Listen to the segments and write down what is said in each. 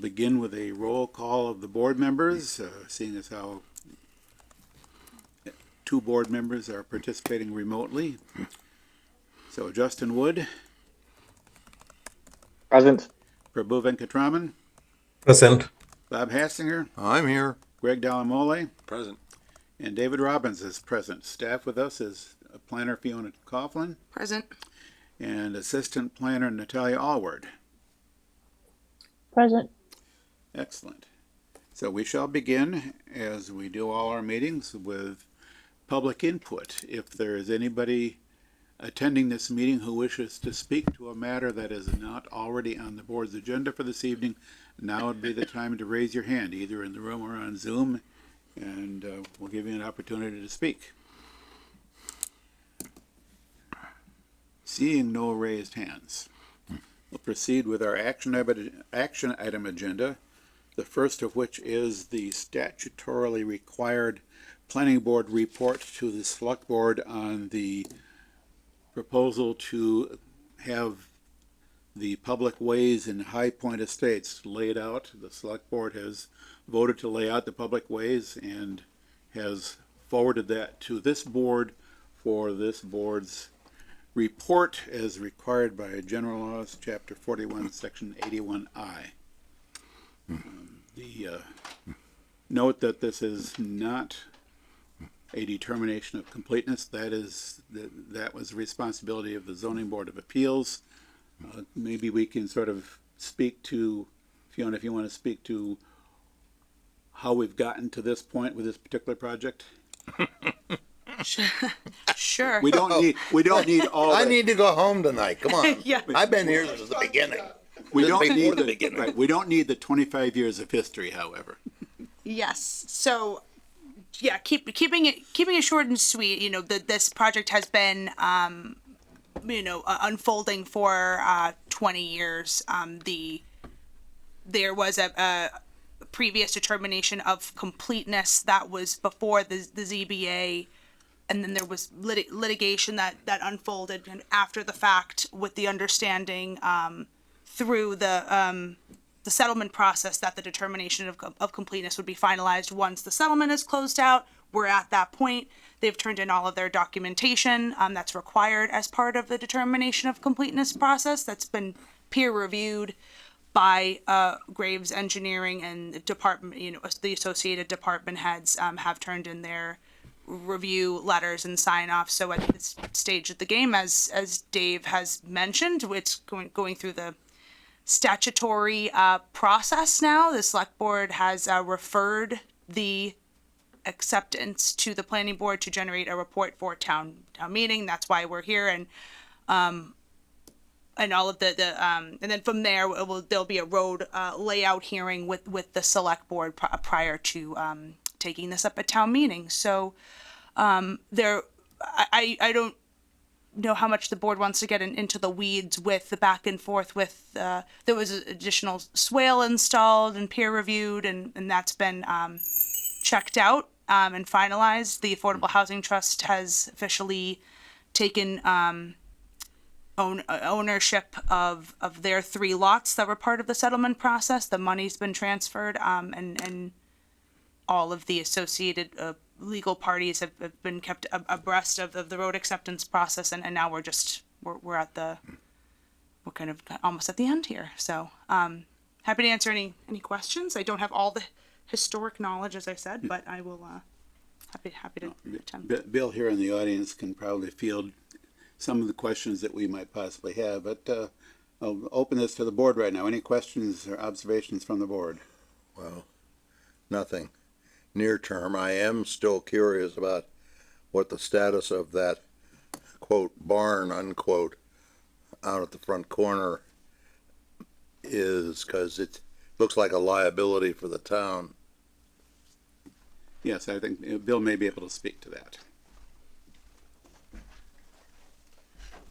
begin with a roll call of the board members, seeing as how two board members are participating remotely. So Justin Wood, Present. Prabhu Venkatraman, Present. Bob Hassinger, I'm here. Greg Dalamole, Present. and David Robbins is present. Staff with us is Planner Fiona Coughlin Present. and Assistant Planner Natalia Allward. Present. Excellent. So we shall begin, as we do all our meetings, with public input. If there is anybody attending this meeting who wishes to speak to a matter that is not already on the board's agenda for this evening, now would be the time to raise your hand, either in the room or on Zoom, and we'll give you an opportunity to speak. Seeing no raised hands, we'll proceed with our action item agenda, the first of which is the statutorily required planning board report to the select board on the proposal to have the public ways in High Point Estates laid out. The select board has voted to lay out the public ways and has forwarded that to this board for this board's report as required by General Laws, Chapter 41, Section 81I. Note that this is not a determination of completeness. That was the responsibility of the Zoning Board of Appeals. Maybe we can sort of speak to, Fiona, if you want to speak to how we've gotten to this point with this particular project. Sure. We don't need all. I need to go home tonight. Come on. Yeah. I've been here since the beginning. We don't Before need the beginning. right, we don't need the 25 years of history, however. Yes. So, yeah, keeping it short and sweet. You know, this project has been, unfolding for 20 years. There was a previous determination of completeness that was before the ZBA, and then there was litigation that unfolded after the fact, with the understanding through the settlement process that the determination of completeness would be finalized once the settlement is closed out. We're at that point. They've turned in all of their documentation that's required as part of the determination of completeness process. That's been peer reviewed by Graves Engineering, and the department, the associated department heads have turned in their review letters and sign off. So at this stage of the game, as Dave has mentioned, it's going through the statutory process now. The select board has referred the acceptance to the planning board to generate a report for town meeting. That's why we're here, and all of and then from there there'll be a road layout hearing with the select board prior to taking this up at town meeting. So I don't know how much the board wants to get into the weeds with the back and forth with there was an additional swale installed and peer reviewed, and that's been checked out and finalized. The Affordable Housing Trust has officially taken ownership of their 3 lots that were part of the settlement process. The money's been transferred, and all of the associated legal parties have been kept abreast of the road acceptance process, and now we're kind of almost at the end here. So happy to answer any questions. I don't have all the historic knowledge, as I said, but I will happy to attempt. Bill here in the audience can probably field some of the questions that we might possibly have, but I'll open this to the board right now. Any questions or observations from the board? Well, nothing. Near term, I am still curious about what the status of that, quote, barn, unquote, out at the front corner is, because it looks like a liability for the town. Yes, I think Bill may be able to speak to that.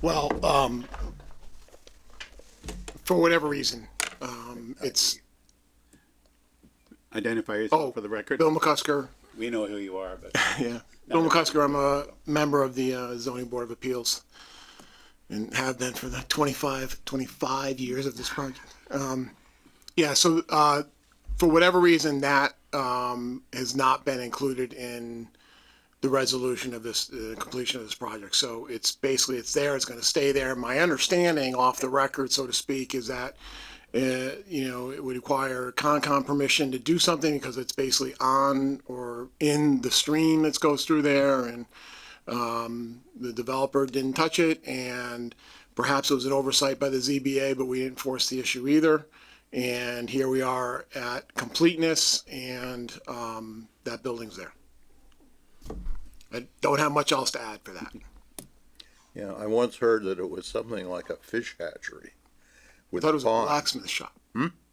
Well, for whatever reason, it's Identify yourself for the record. Bill McCusker. We know who you are, but Yeah, Bill McCusker. I'm a member of the Zoning Board of Appeals, and have been for the 25 years of this project. Yeah, so, for whatever reason, that, has not been included in the resolution of this, completion of this project. So it's basically, it's there, it's gonna stay there. My understanding, off the record, so to speak, is that, it would require Concom permission to do something because it's basically on or in the stream that goes through there, and, the developer didn't touch it, and perhaps it was an oversight by the ZBA, but we didn't force the issue either. And here we are at completeness, and that building's there. I don't have much else to add for that. Yeah, I once heard that it was something like a fish hatchery. I With thought it was a ponds. blacksmith shop.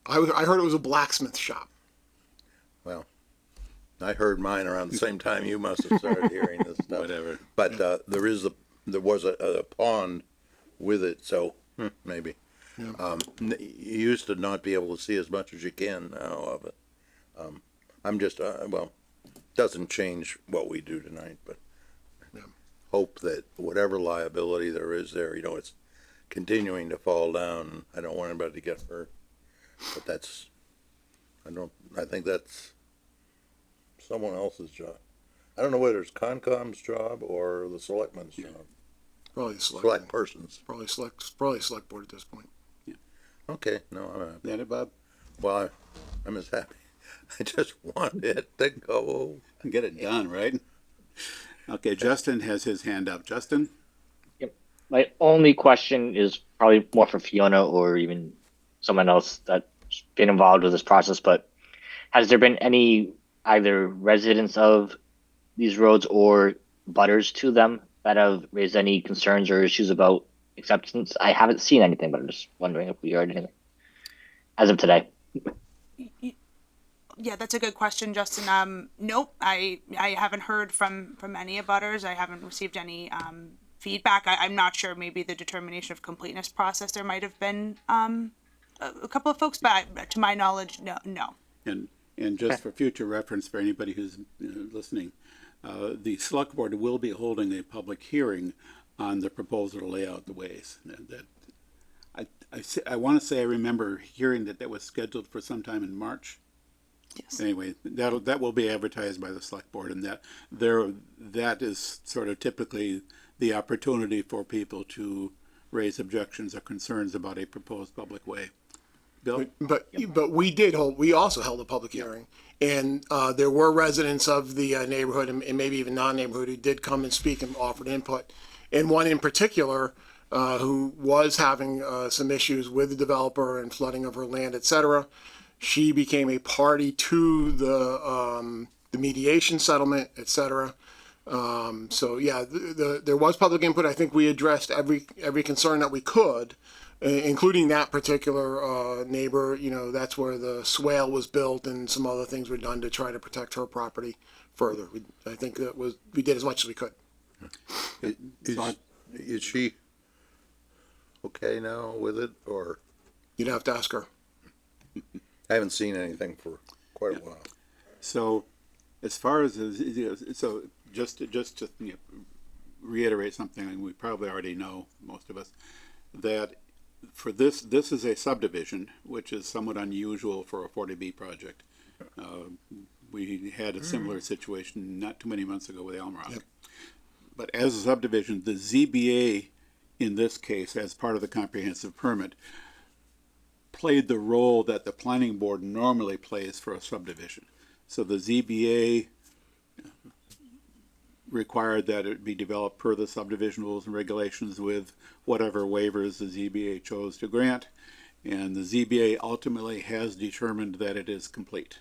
I heard it was a blacksmith shop. Well, I heard mine around the same time you must have started hearing this stuff. Whatever. But there was a pond with it, so maybe. You used to not be able to see as much as you can now of it. I'm just, doesn't change what we do tonight, but Yeah. hope that whatever liability there is there, it's continuing to fall down. I don't want anybody to get hurt, but I think that's someone else's job. I don't know whether it's Concom's job or the selectman's job. Probably the Select persons. Probably select board at this point. Okay, no, I'm happy. That it, Bob? Well, I'm as happy. I just want it to go. Get it done, right? Okay, Justin has his hand up. Justin? My only question is probably more for Fiona or even someone else that's been involved with this process, but has there been any either residents of these roads or butters to them that have raised any concerns or issues about acceptance? I haven't seen anything, but I'm just wondering if we heard anything as of today. Yeah, that's a good question, Justin. Nope, I haven't heard from any abutters. I haven't received any feedback. I'm not sure. Maybe the determination of completeness process, there might have been a couple of folks, but to my knowledge, no. And just for future reference for anybody who's listening, the select board will be holding a public hearing on the proposal to lay out the ways. I want to say I remember hearing that was scheduled for sometime in March. Yes. Anyway, that will be advertised by the select board, and that is sort of typically the opportunity for people to raise objections or concerns about a proposed public way. Bill? But we also held a public hearing, and there were residents of the neighborhood and maybe even non-neighborhood who did come and speak and offered input. And one in particular, who was having some issues with the developer and flooding of her land, et cetera. She became a party to the mediation settlement, et cetera. So yeah, there was public input. I think we addressed every concern that we could, including that particular neighbor. That's where the swale was built and some other things were done to try to protect her property further. I think we did as much as we could. Is she okay now with it, or? You'd have to ask her. I haven't seen anything for quite a while. So, as far as just to reiterate something we probably already know, most of us, that for this is a subdivision, which is somewhat unusual for a 40B project. We had a similar situation not too many months ago with Elm Rock. Yep. But as a subdivision, the ZBA in this case, as part of the comprehensive permit, played the role that the planning board normally plays for a subdivision. So the ZBA required that it be developed per the subdivision rules and regulations with whatever waivers the ZBA chose to grant, and the ZBA ultimately has determined that it is complete.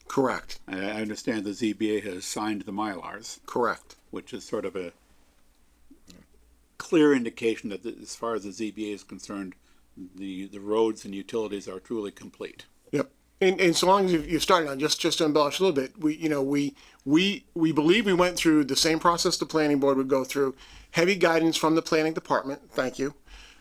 Correct. I understand the ZBA has signed the Mylars. Correct. Which is sort of a clear indication that as far as the ZBA is concerned, the roads and utilities are truly complete. Yep. And so long as you're starting on, just to embellish a little bit, we believe we went through the same process the planning board would go through, heavy guidance from the planning department. Thank you.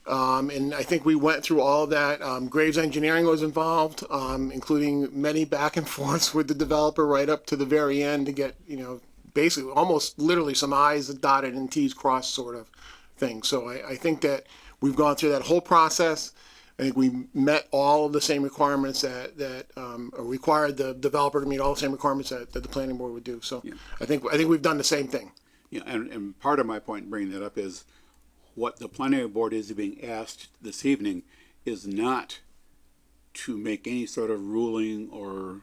And I think we went through all of that. Graves Engineering was involved, including many back and forths with the developer right up to the very end to get, basically almost literally some I's dotted and T's crossed sort of thing. So I think that we've gone through that whole process. I think we met all of the same requirements or required the developer to meet all the same requirements that the planning board would do. So I think we've done the same thing. Yeah, and part of my point in bringing that up is what the planning board is being asked this evening is not to make any sort of ruling or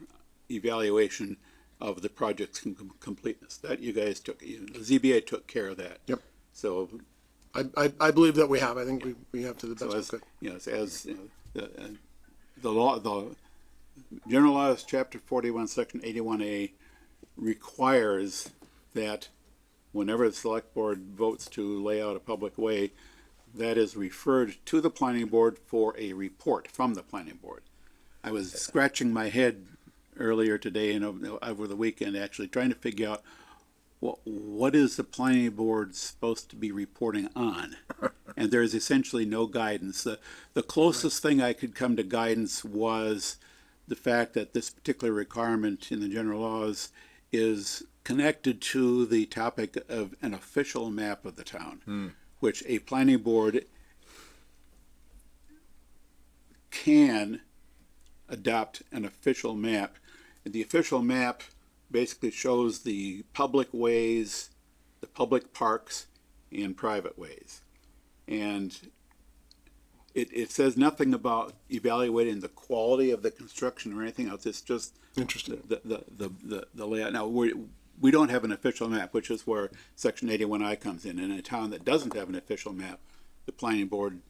evaluation of the project's completeness. That you guys took, the ZBA took care of that. Yep. So, I believe that we have. I think we have to the best so we as, could. yes, as the law, the general laws, chapter 41, section 81A requires that whenever the select board votes to lay out a public way, that is referred to the planning board for a report from the planning board. I was scratching my head earlier today and over the weekend, actually trying to figure out what is the planning board supposed to be reporting on? And there's essentially no guidance. The closest thing I could come to guidance was the fact that this particular requirement in the general laws is connected to the topic of an official map of the town, which a planning board can adopt an official map. And the official map basically shows the public ways, the public parks, and private ways. And it says nothing about evaluating the quality of the construction or anything else. It's just Interesting. the layout. Now, we don't have an official map, which is where section 81I comes in. In a town that doesn't have an official map, the planning board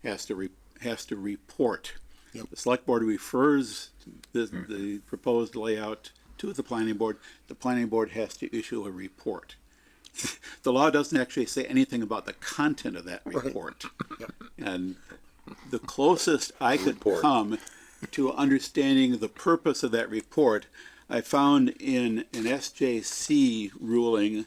has to report. Yep. The select board refers the proposed layout to the planning board. The planning board has to issue a report. The law doesn't actually say anything about the content of that report. Yep. And the closest I could come to understanding the purpose of that report, I found in an SJC ruling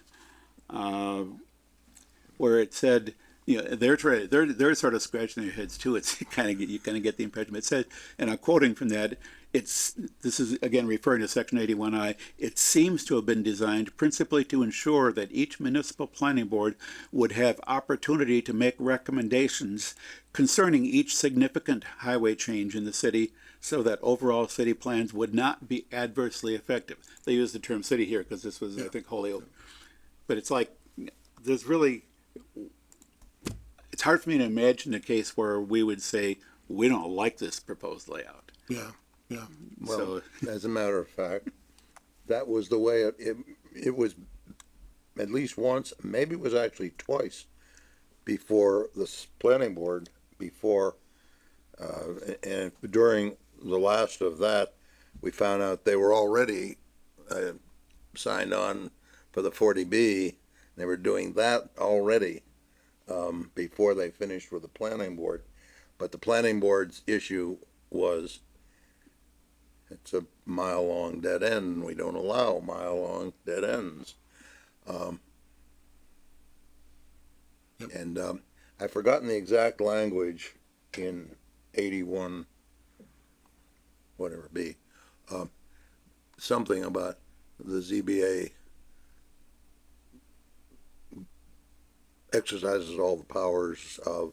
where it said, they're sort of scratching their heads too. It's you kind of get the impression. It said, and I'm quoting from that. This is again referring to section 81I. It seems to have been designed principally to ensure that each municipal planning board would have opportunity to make recommendations concerning each significant highway change in the city, so that overall city plans would not be adversely affected. They use the term city here because this was, I think, Holyoke. But it's like there's really. It's hard for me to imagine a case where we would say we don't like this proposed layout. Yeah. Well, So, as a matter of fact, that was the way it was at least once, maybe it was actually twice before the planning board, and during the last of that, we found out they were already signed on for the 40B. They were doing that already before they finished with the planning board. But the planning board's issue was it's a mile-long dead end. We don't allow mile-long dead ends. And I've forgotten the exact language in 81, whatever B, something about the ZBA exercises all the powers of,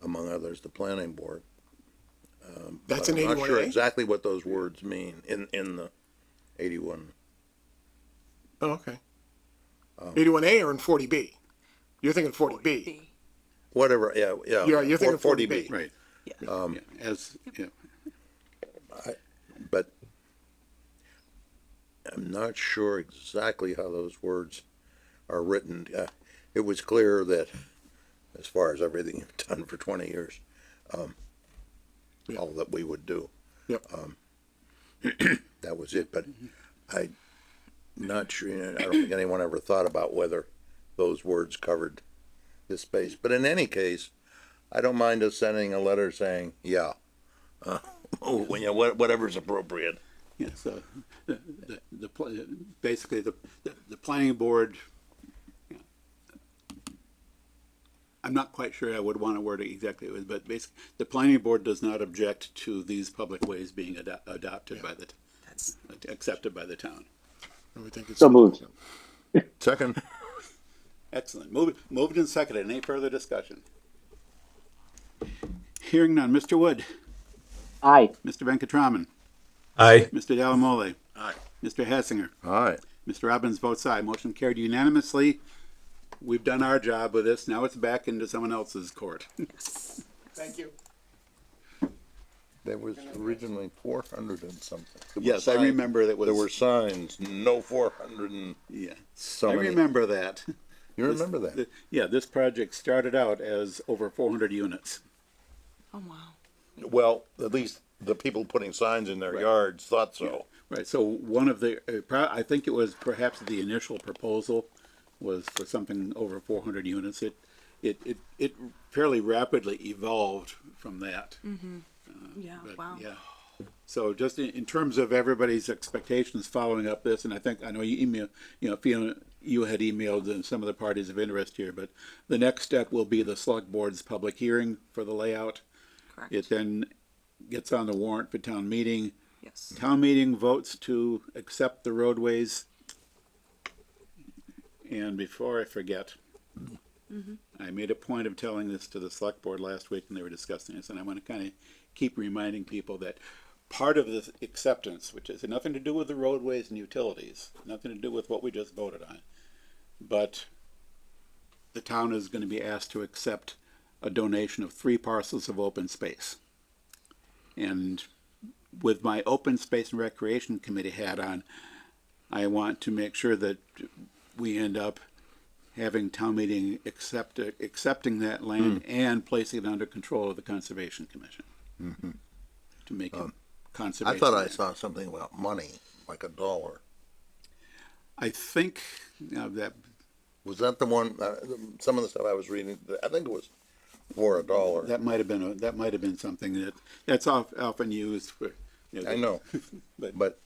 among others, the planning board. That's But an I'm not sure 81A? exactly what those words mean in the 81. Oh, okay. 81A or in 40B? You're thinking 40B. Whatever, yeah. You're thinking 40B. right. Yeah. But I'm not sure exactly how those words are written. It was clear that, as far as everything you've done for 20 years, all that we would do. Yep. That was it. But I'm not sure. I don't think anyone ever thought about whether those words covered this space. But in any case, I don't mind us sending a letter saying, yeah, whatever's appropriate. Yeah, so basically the planning board, I'm not quite sure I would want to word it exactly, but basically the planning board does not object to these public ways being adopted by accepted by the town. And we think it's So moved. Second. Excellent. Moved and seconded. Any further discussion? Hearing none. Mr. Wood, Aye. Mr. Venkatraman, Aye. Mr. Delamole, Aye. Mr. Hessinger, Aye. Mr. Robbins votes aye. Motion carried unanimously. We've done our job with this. Now it's back into someone else's court. Thank you. There was originally 400 and something. There were Yes, I signs- remember that was. There were signs, no 400 and Yeah, so I many. remember that. You remember that? Yeah, this project started out as over 400 units. Oh, wow. Well, at least the people putting signs in their yards thought so. Right, so one of the, I think it was perhaps the initial proposal was for something over 400 units. It fairly rapidly evolved from that. Yeah, But, wow. yeah. So just in terms of everybody's expectations following up this, and I know you email, Fiona, you had emailed some of the parties of interest here, but the next step will be the select board's public hearing for the layout. Correct. It then gets on the warrant for town meeting. Yes. Town meeting votes to accept the roadways. And before I forget, I made a point of telling this to the select board last week when they were discussing this, and I want to kind of keep reminding people that part of this acceptance, which has nothing to do with the roadways and utilities, nothing to do with what we just voted on, but the town is going to be asked to accept a donation of 3 parcels of open space. And with my open space and recreation committee hat on, I want to make sure that we end up having town meeting accepting that land and placing it under control of the Conservation Commission. To make it I conservation. thought I land. saw something about money, like $1. I think that, Was that the one, some of the stuff I was reading, I think it was for $1. that might have been something that's often used for. I know, But but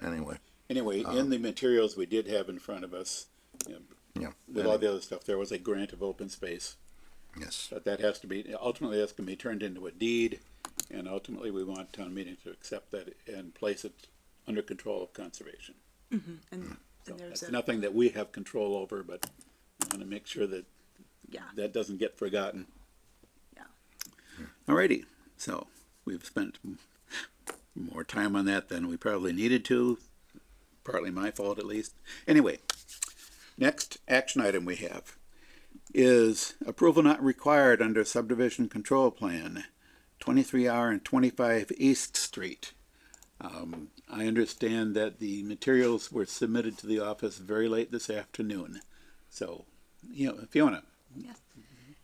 anyway, anyway, in the materials we did have in front of us, yeah. with all the other stuff, there was a grant of open space. Yes. But that has to be, ultimately, that's gonna be turned into a deed, and ultimately, we want town meeting to accept that and place it under control of conservation. And So there's that's a, nothing that we have control over, but I wanna make sure that yeah, that doesn't get forgotten. yeah. Alrighty, so we've spent more time on that than we probably needed to, partly my fault at least. Anyway, next action item we have is approval not required under subdivision control plan, 23R and 25 East Street. I understand that the materials were submitted to the office very late this afternoon. So, Fiona,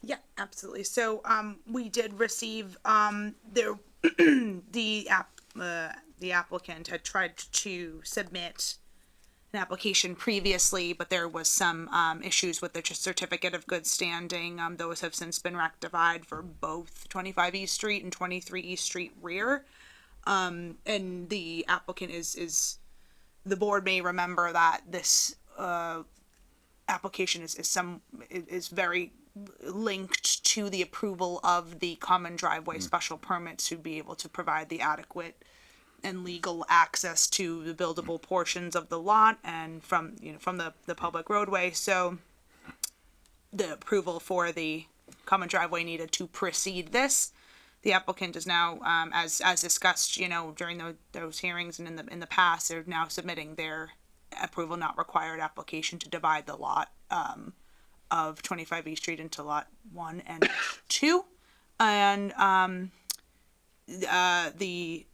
Yeah, absolutely. So, we did receive, the applicant had tried to submit an application previously, but there was some, issues with the certificate of good standing. Those have since been rectified for both 25 East Street and 23 East Street rear. And the applicant the board may remember that this, application is very linked to the approval of the common driveway special permit to be able to provide the adequate and legal access to the buildable portions of the lot and from the public roadway. So the approval for the common driveway needed to precede this. The applicant is now, as discussed, during those hearings and in the past, they're now submitting their approval not required application to divide the lot of 25 East Street into lot 1 and 2, and the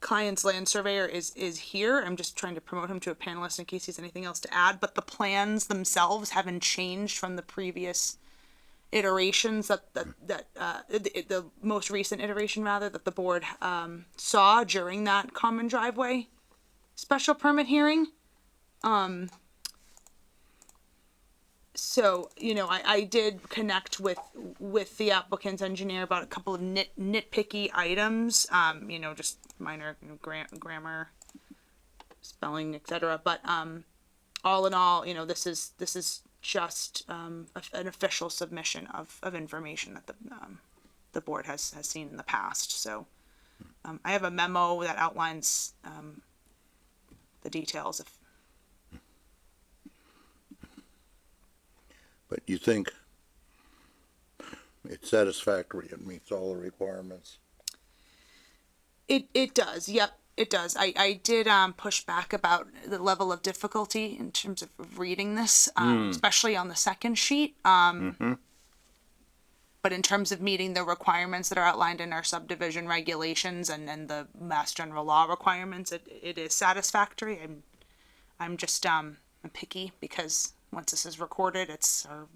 client's land surveyor is here. I'm just trying to promote him to a panelist in case he has anything else to add. But the plans themselves haven't changed from the previous iterations the most recent iteration rather that the board saw during that common driveway special permit hearing. So, I did connect with the applicant's engineer about a couple of nitpicky items, just minor grammar, spelling, etc. But all in all, this is just an official submission of information that the board has seen in the past. So I have a memo that outlines the details of. But you think It's satisfactory, it meets all the requirements. It does. Yep, it does. I did push back about the level of difficulty in terms of reading this, especially on the second sheet. But in terms of meeting the requirements that are outlined in our subdivision regulations and the Mass General Law requirements, it is satisfactory. I'm just I'm picky because once this is recorded, it's our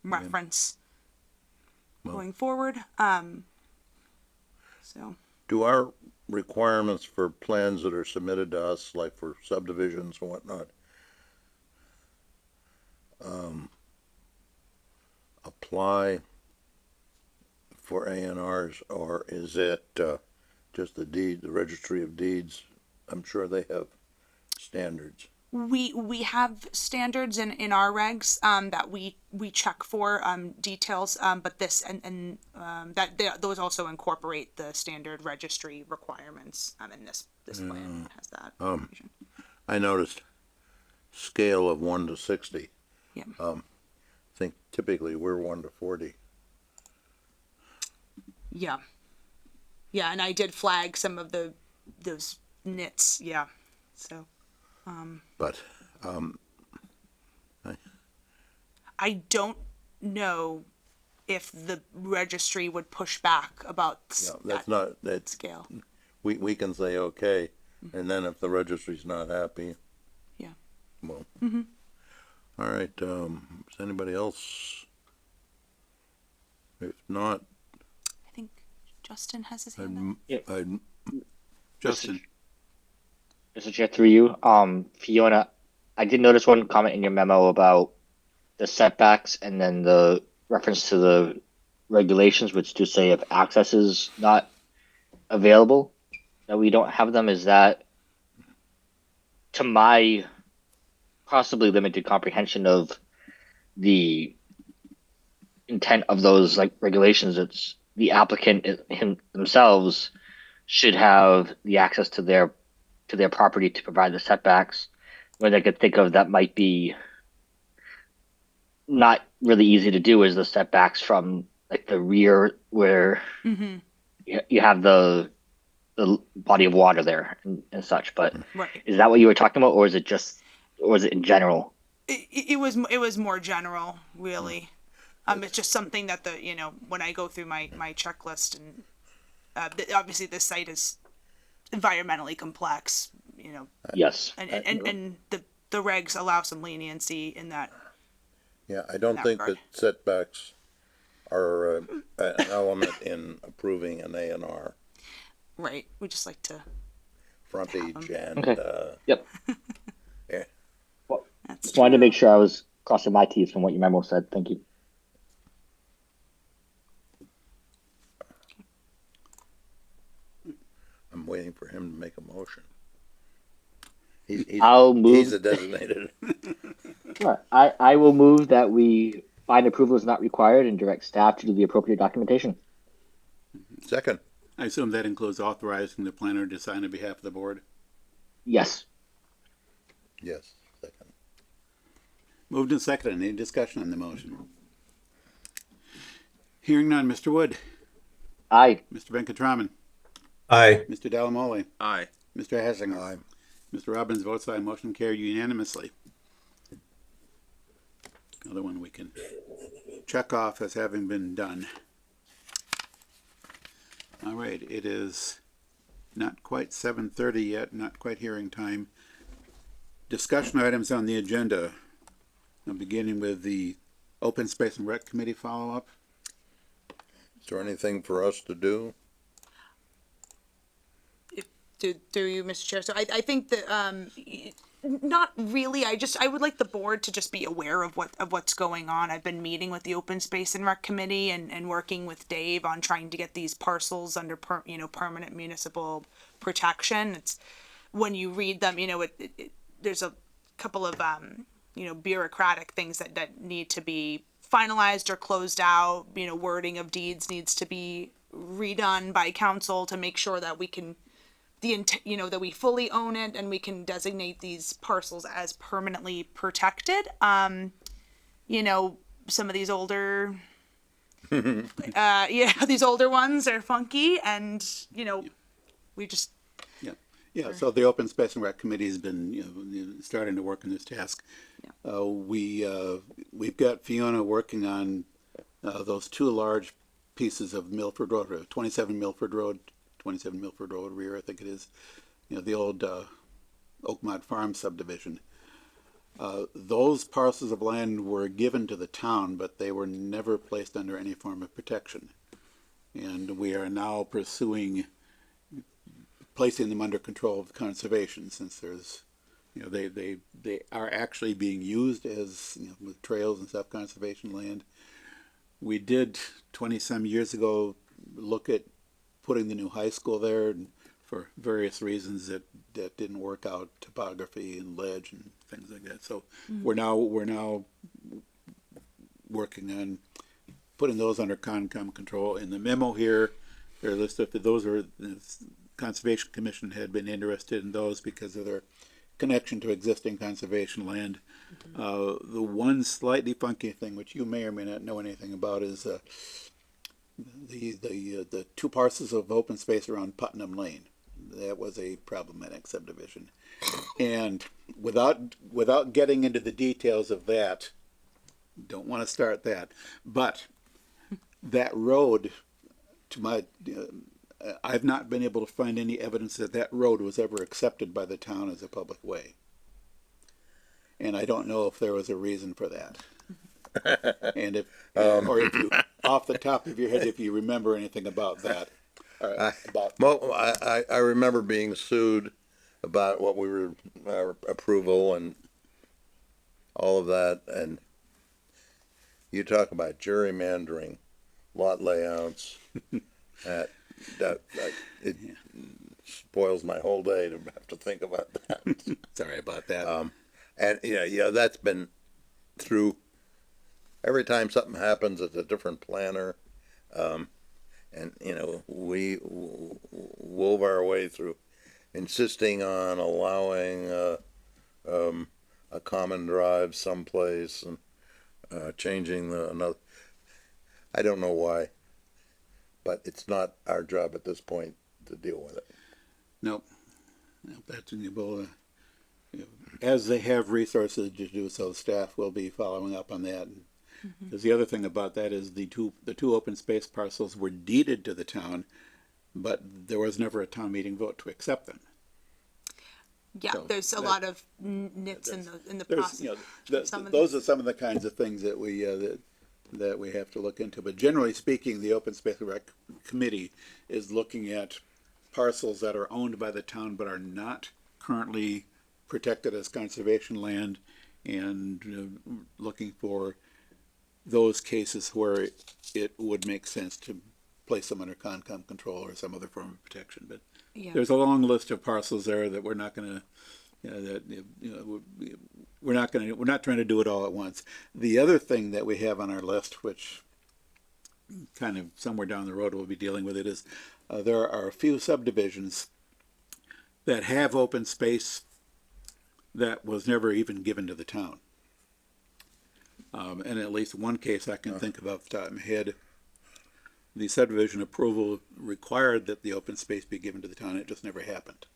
reference going forward. So. Do our requirements for plans that are submitted to us, like for subdivisions and whatnot, apply for A&Rs, or is it, just the registry of deeds? I'm sure they have standards. We have standards in our regs that we check for details, but this and those also incorporate the standard registry requirements. And this plan has that. information. I noticed scale of 1 to 60. Yeah. I think typically we're 1 to 40. Yeah, and I did flag some of those nits. Yeah, so. But I don't know if the registry would push back about that's that not, that's, scale. we can say okay, and then if the registry's not happy. Yeah. Well. All right, is anybody else? If not, I think Justin has his hand up. I'd Justin, Mr. Chair, through you, Fiona, I did notice one comment in your memo about the setbacks and then the reference to the regulations, which do say if access is not available, that we don't have them. Is that, to my possibly limited comprehension of the intent of those like regulations, it's the applicant themselves should have the access to their property to provide the setbacks. What I could think of that might be not really easy to do is the setbacks from like the rear where you have the body of water there and such. But Right. is that what you were talking about, or is it in general? It was more general, really. It's just something that when I go through my checklist and obviously this site is environmentally complex, Yes. and the regs allow some leniency in that. Yeah, I don't that think regard. that setbacks are an element in approving an A&R. Right. We just like to. Frontage and, Okay. Yep. yeah. That's Just wanted to make sure I was crossing my T's from what your memo said. Thank you. I'm waiting for him to make a motion. He's I'll move. He's the designated. Sure. I will move that we find approval is not required and direct staff to do the appropriate documentation. Second. I assume that includes authorizing the planner to sign on behalf of the board. Yes. Yes, second. Moved and seconded. Any discussion on the motion? Hearing none. Mr. Wood, Aye. Mr. Venkatraman, Aye. Mr. Delamole, Aye. Mr. Hassinger. Aye. Mr. Robbins votes aye. Motion carried unanimously. Another one we can check off as having been done. All right, it is not quite 7:30 yet, not quite hearing time. Discussion items on the agenda. I'm beginning with the Open Space and Rec Committee follow-up. Is there anything for us to do? Through you, Mr. Chair. So I think that not really. I would like the board to just be aware of what's going on. I've been meeting with the Open Space and Rec Committee and working with Dave on trying to get these parcels under permanent municipal protection. It's when you read them, there's a couple of bureaucratic things that need to be finalized or closed out. Wording of deeds needs to be redone by council to make sure that we can that we fully own it and we can designate these parcels as permanently protected. Some of these older yeah, these older ones are funky, and we just Yeah, so the Open Space and Rec Committee has been, starting to work on this task. We've got Fiona working on, those two large pieces of Milford Road, 27 Milford Road rear, I think it is, the old, Oakmont Farm subdivision. Those parcels of land were given to the town, but they were never placed under any form of protection. And we are now pursuing placing them under control of conservation, since there's, they are actually being used as, with trails and stuff, conservation land. We did 20-some years ago look at putting the new high school there, and for various reasons that didn't work out, topography and ledge and things like that. So we're now working on putting those under Concom control. In the memo here, they're listed. Those are, the Conservation Commission had been interested in those because of their connection to existing conservation land. The one slightly funky thing, which you may or may not know anything about, is the two parcels of open space around Putnam Lane. That was a problematic subdivision, and without getting into the details of that, don't want to start that, but that road, to my I've not been able to find any evidence that that road was ever accepted by the town as a public way. And I don't know if there was a reason for that. And if, or if you, off the top of your head, if you remember anything about that. Well, I remember being sued about what we were, our approval and all of that, and you talk about gerrymandering lot layouts, that it spoils my whole day to have to think about that. Sorry about that. And that's been through, every time something happens, it's a different planner. And we wove our way through insisting on allowing a common drive someplace, and changing another. I don't know why, but it's not our job at this point to deal with it. Nope. That's well, as they have resources to do so, staff will be following up on that. Because the other thing about that is the two open space parcels were deeded to the town, but there was never a town meeting vote to accept them. yeah, So there's a lot of nits in the There's, process. Some of those are some of the kinds of things that we that we have to look into. But generally speaking, the Open Space and Rec Committee is looking at parcels that are owned by the town but are not currently protected as conservation land, and looking for those cases where it would make sense to place them under Concom control or some other form of protection. But there's a long list of parcels there that we're not going to, we're not trying to do it all at once. The other thing that we have on our list, which kind of somewhere down the road we'll be dealing with it, is there are a few subdivisions that have open space that was never even given to the town. And at least one case I can think of off the top of my head, the subdivision approval required that the open space be given to the town. It just never happened.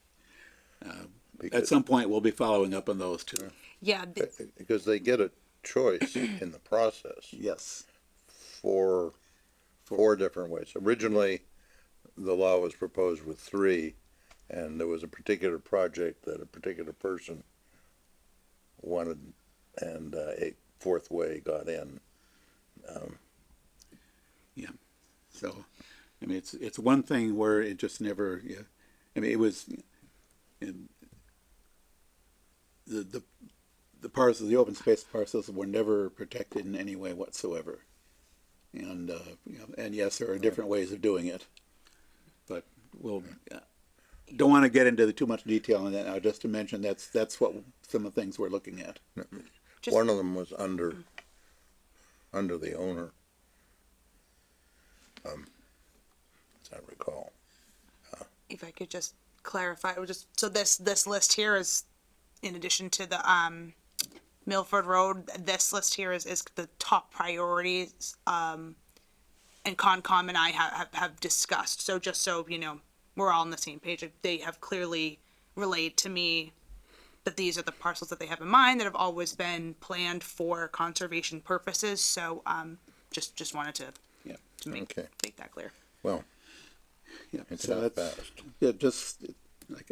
At some point, we'll be following up on those too. Yeah, Because they get a choice in the process Yes. for 4 different ways. Originally, the law was proposed with 3, and there was a particular project that a particular person wanted, and a 4th way got in. So, I mean, it's one thing where it just never. Yeah, I mean, it was. The parcels, the open space parcels, were never protected in any way whatsoever, and and yes, there are different ways of doing it, but we'll don't want to get into too much detail on that now. Just to mention that's what some of the things we're looking at. One of them was under the owner, as I recall. if I could just clarify, it was just so this list here is in addition to the Milford Road. This list here is the top priorities and Concom and I have discussed. So just so we're all on the same page. They have clearly relayed to me that these are the parcels that they have in mind that have always been planned for conservation purposes. So just wanted to Yeah. make that clear. Well, Yeah, it's so not that's, fast. yeah, just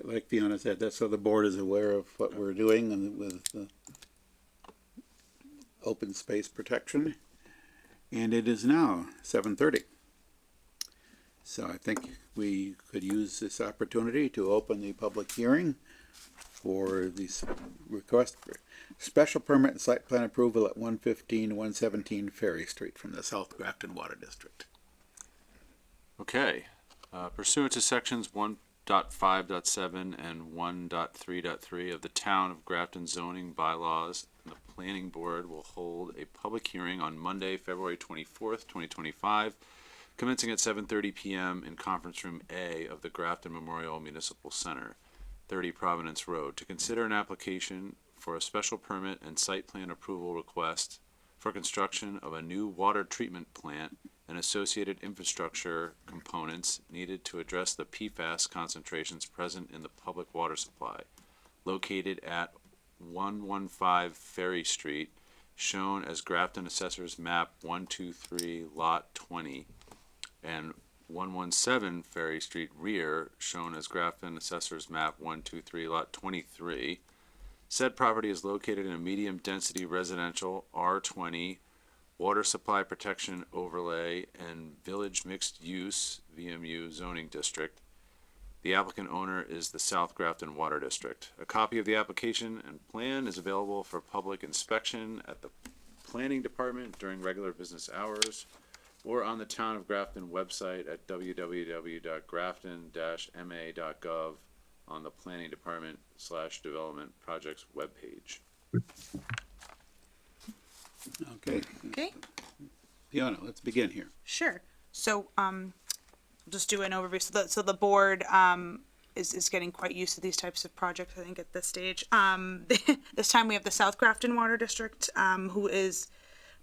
like Fiona said, that's so the board is aware of what we're doing and with the open space protection. And it is now 7:30. So I think we could use this opportunity to open the public hearing for the request for special permit and site plan approval at 115, 117 Ferry Street from the South Grafton Water District. Okay, pursuant to sections 1.5.7 and 1.3.3 of the Town of Grafton zoning bylaws, the planning board will hold a public hearing on Monday, February 24th, 2025, commencing at 7:30 p.m. in Conference Room A of the Grafton Memorial Municipal Center, 30 Providence Road, to consider an application for a special permit and site plan approval request for construction of a new water treatment plant and associated infrastructure components needed to address the PFAS concentrations present in the public water supply, located at 115 Ferry Street, shown as Grafton Assessor's Map 123, Lot 20, and 117 Ferry Street rear, shown as Grafton Assessor's Map 123, Lot 23. Said property is located in a medium-density residential R20 water supply protection overlay and village mixed-use VMU zoning district. The applicant owner is the South Grafton Water District. A copy of the application and plan is available for public inspection at the Planning Department during regular business hours or on the Town of Grafton website at www.grafton-ma.gov on the Planning Department /Development Projects webpage. Okay, Okay. Fiona, let's begin here. Sure. So, just do an overview. So the board is getting quite used to these types of projects, I think, at this stage. This time we have the South Grafton Water District, who is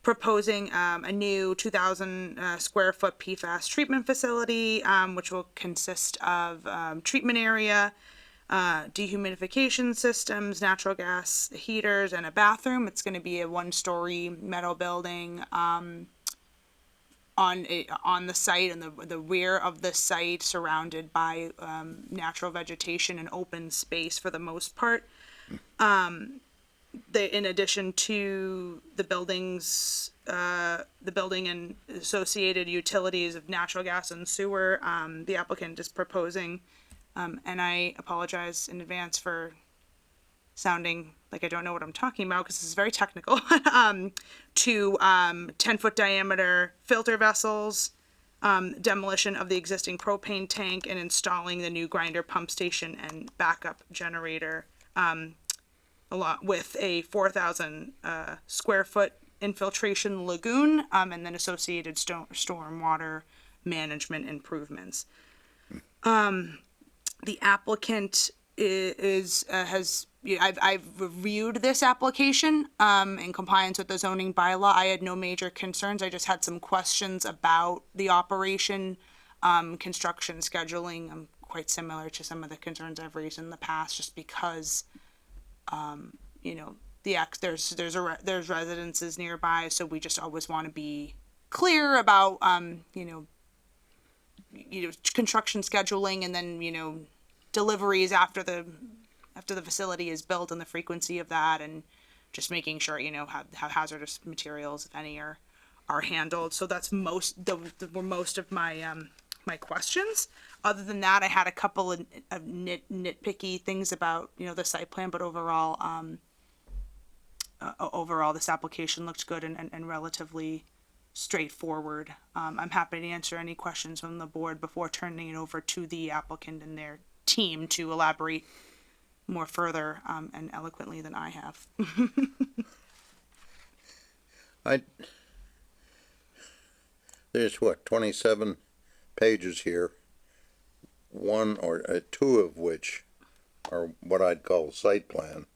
proposing a new 2,000 square foot PFAS treatment facility, which will consist of treatment area, dehumidification systems, natural gas heaters, and a bathroom. It's going to be a one-story metal building on the site, and the rear of the site surrounded by natural vegetation and open space for the most part. In addition to the buildings, the building and associated utilities of natural gas and sewer, the applicant is proposing, and I apologize in advance for sounding like I don't know what I'm talking about because this is very technical, to 10-foot diameter filter vessels, demolition of the existing propane tank, and installing the new grinder pump station and backup generator, along with a 4,000 square foot infiltration lagoon, and then associated storm water management improvements. The applicant I've reviewed this application in compliance with the zoning bylaw. I had no major concerns. I just had some questions about the operation, construction scheduling. Quite similar to some of the concerns I've raised in the past, just because there's residences nearby, so we just always want to be clear about construction scheduling, and then deliveries after the facility is built and the frequency of that, and just making sure how hazardous materials, if any, are handled. So that's most of my my questions. Other than that, I had a couple of nitpicky things about the site plan, but overall this application looked good and relatively straightforward. I'm happy to answer any questions from the board before turning it over to the applicant and their team to elaborate more further and eloquently than I have. There's 27 pages here, one or two of which are what I'd call site plan,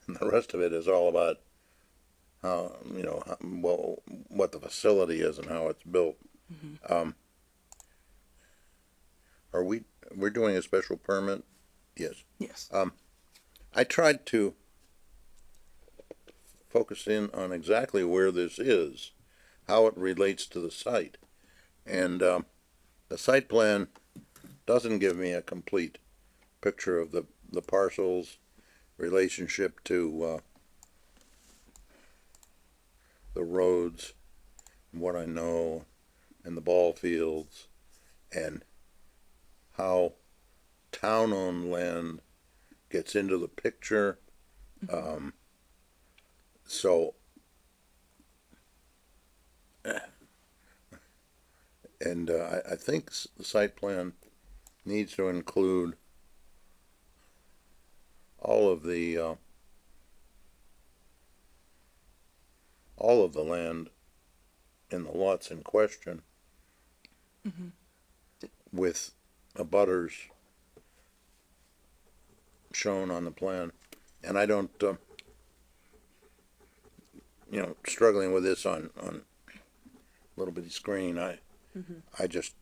and the rest of it is all about how, what the facility is and how it's built. We're doing a special permit? Yes. Yes. I tried to focus in on exactly where this is, how it relates to the site. And, the site plan doesn't give me a complete picture of the parcels, relationship to, the roads, and what I know, and the ball fields, and how town-owned land gets into the picture. So, and I think the site plan needs to include all of the land in the lots in question with abutters shown on the plan. And I don't, struggling with this on a little bitty screen, I just,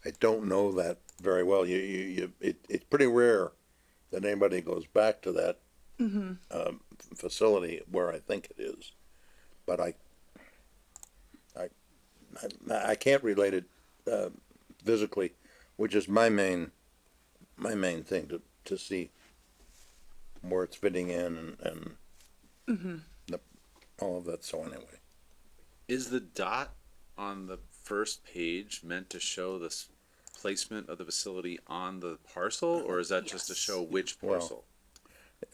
I don't know that very well. It's pretty rare that anybody goes back to that facility where I think it is, but I can't relate it physically, which is my main thing to see where it's fitting in and all of that. So anyway, Is the dot on the first page meant to show the placement of the facility on the parcel, or is that just to Yes. show which Well, parcel?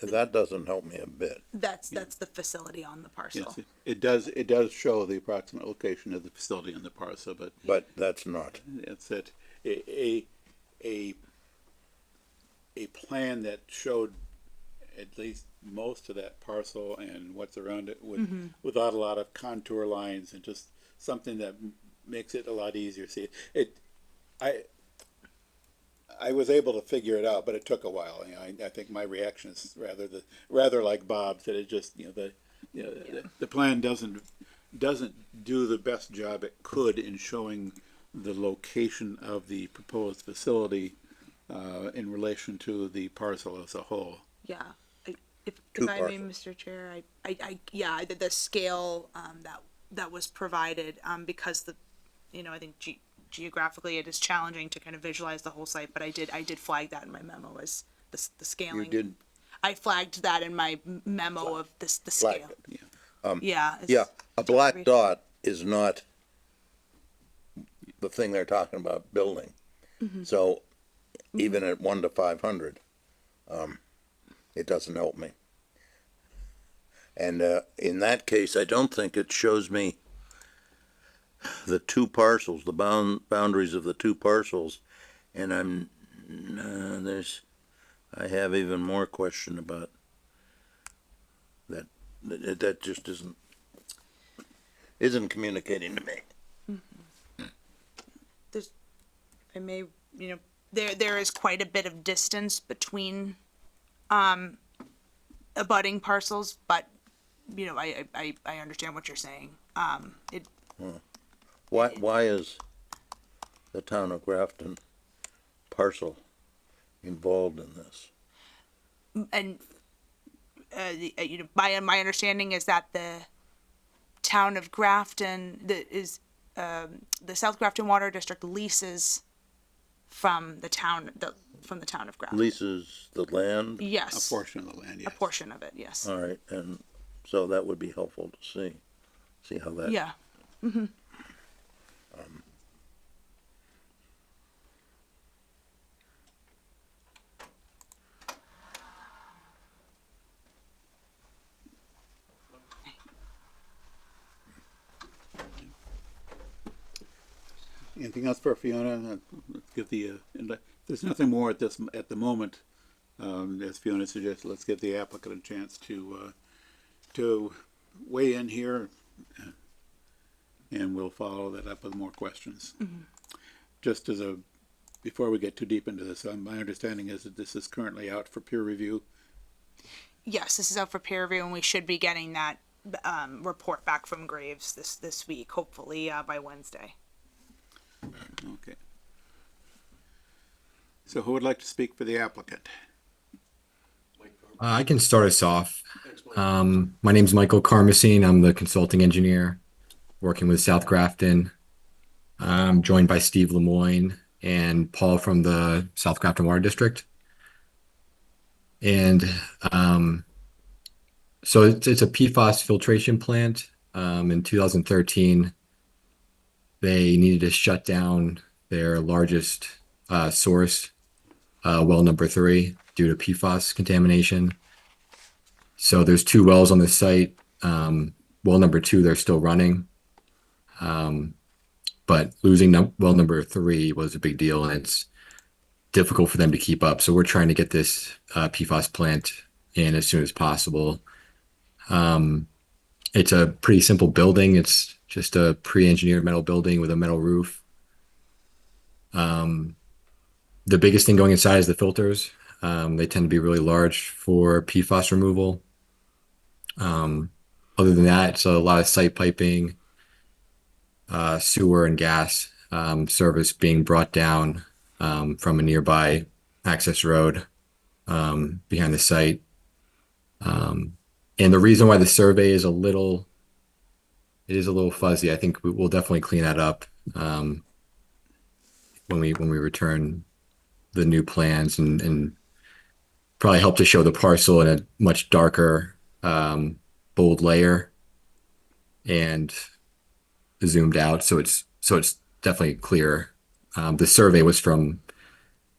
that doesn't help me a bit. That's the facility on the parcel. Yes, it does show the approximate location of the facility on the parcel, but But that's not. it's that a plan that showed at least most of that parcel and what's around it without a lot of contour lines, and just something that makes it a lot easier to see. I was able to figure it out, but it took a while. I think my reaction is rather like Bob's, that it just, the plan doesn't do the best job it could in showing the location of the proposed facility in relation to the parcel as a whole. Yeah. If Two I may, parcels. Mr. Chair, the scale that was provided, because I think geographically it is challenging to kind of visualize the whole site, but I did flag that in my memo as the scaling. You did? I flagged that in my memo of the Flag scale. it. Yeah. Yeah, a black dot is not the thing they're talking about building. So even at 1 to 500, it doesn't help me. And in that case, I don't think it shows me the two parcels, the boundaries of the two parcels. And I have even more question about that. That just isn't communicating to me. I may, there is quite a bit of distance between abutting parcels, but I understand what you're saying. Why is the town of Grafton parcel involved in this? And my understanding is that the town of Grafton the South Grafton Water District leases from the town of Grafton. Leases the land? A Yes, portion of the land, a yes. portion of it. Yes. All right, and so that would be helpful to see how that. Yeah. Anything else for Fiona? Let's give if there's nothing more at the moment, as Fiona suggested, let's give the applicant a chance to weigh in here, and we'll follow that up with more questions. Just before we get too deep into this, my understanding is that this is currently out for peer review. Yes, this is out for peer review, and we should be getting that report back from Graves this week, hopefully by Wednesday. Okay. So who would like to speak for the applicant? I can start us off. My name's Michael Carmesine. I'm the consulting engineer working with South Grafton. I'm joined by Steve Lemoyne and Paul from the South Grafton Water District. And so it's a PFAS filtration plant. In 2013, they needed to shut down their largest source, well number 3, due to PFAS contamination. So there's 2 wells on the site. Well number 2, they're still running. But losing well number 3 was a big deal, and it's difficult for them to keep up. So we're trying to get this PFAS plant in as soon as possible. It's a pretty simple building. It's just a pre-engineered metal building with a metal roof. The biggest thing going inside is the filters. They tend to be really large for PFAS removal. Other than that, it's a lot of site piping, sewer and gas service being brought down from a nearby access road behind the site. And the reason why the survey is a little fuzzy, I think we'll definitely clean that up when we return the new plans and probably help to show the parcel in a much darker, bold layer and zoomed out, so it's definitely clearer. The survey was from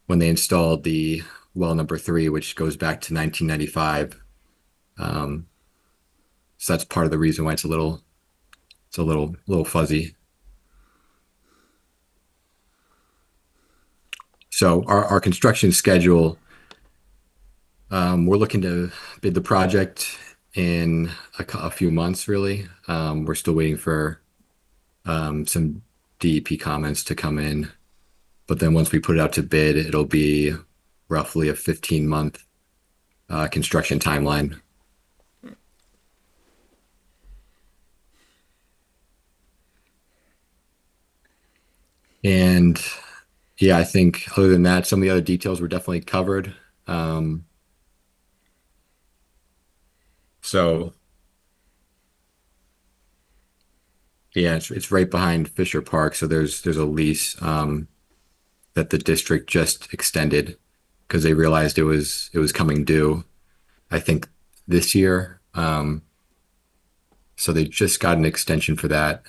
when they installed the well number 3, which goes back to 1995. So that's part of the reason why it's a little fuzzy. So our construction schedule, we're looking to bid the project in a few months, really. We're still waiting for some DEP comments to come in. But then once we put it out to bid, it'll be roughly a 15-month construction timeline. And yeah, I think other than that, some of the other details were definitely covered. So yeah, it's right behind Fisher Park. So there's a lease that the district just extended because they realized it was coming due, I think, this year. So they just got an extension for that.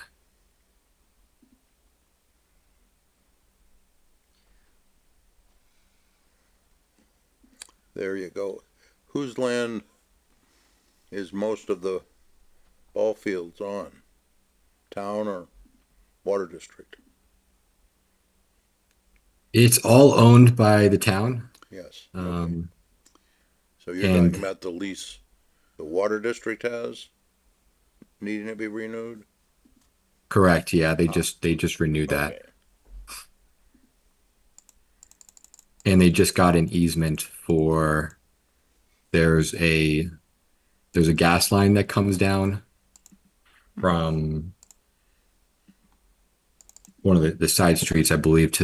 There you go. Whose land is most of the ball fields on? Town or water district? It's all owned by the town. Yes. Okay. So you're and- talking about the lease the water district has needing to be renewed? Correct. Yeah, they just renewed that. Okay. And they just got an easement for there's a gas line that comes down from one of the side streets, I believe,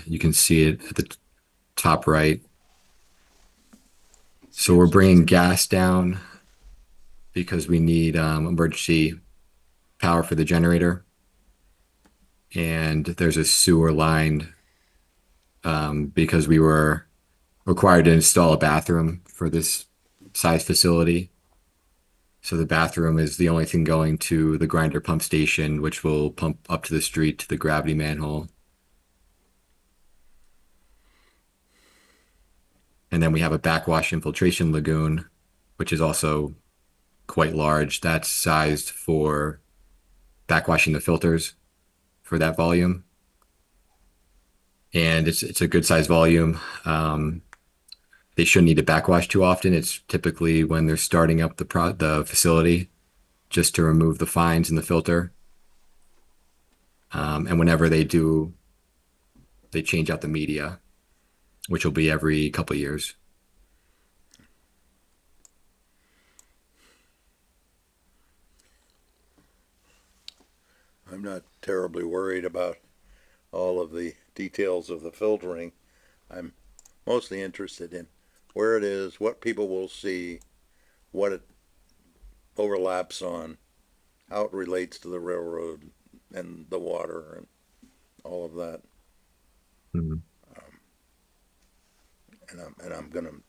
you can see it at the top right. So we're bringing gas down because we need emergency power for the generator. And there's a sewer line because we were required to install a bathroom for this size facility. So the bathroom is the only thing going to the grinder pump station, which will pump up to the street to the gravity manhole. And then we have a backwash infiltration lagoon, which is also quite large. That's sized for backwashing the filters for that volume. And it's a good size volume. They shouldn't need to backwash too often. It's typically when they're starting up the facility, just to remove the fines in the filter. And whenever they do, they change out the media, which will be every couple of years. I'm not terribly worried about all of the details of the filtering. I'm mostly interested in where it is, what people will see, what it overlaps on, how it relates to the railroad and the water and all of that. Mhm. And I'm gonna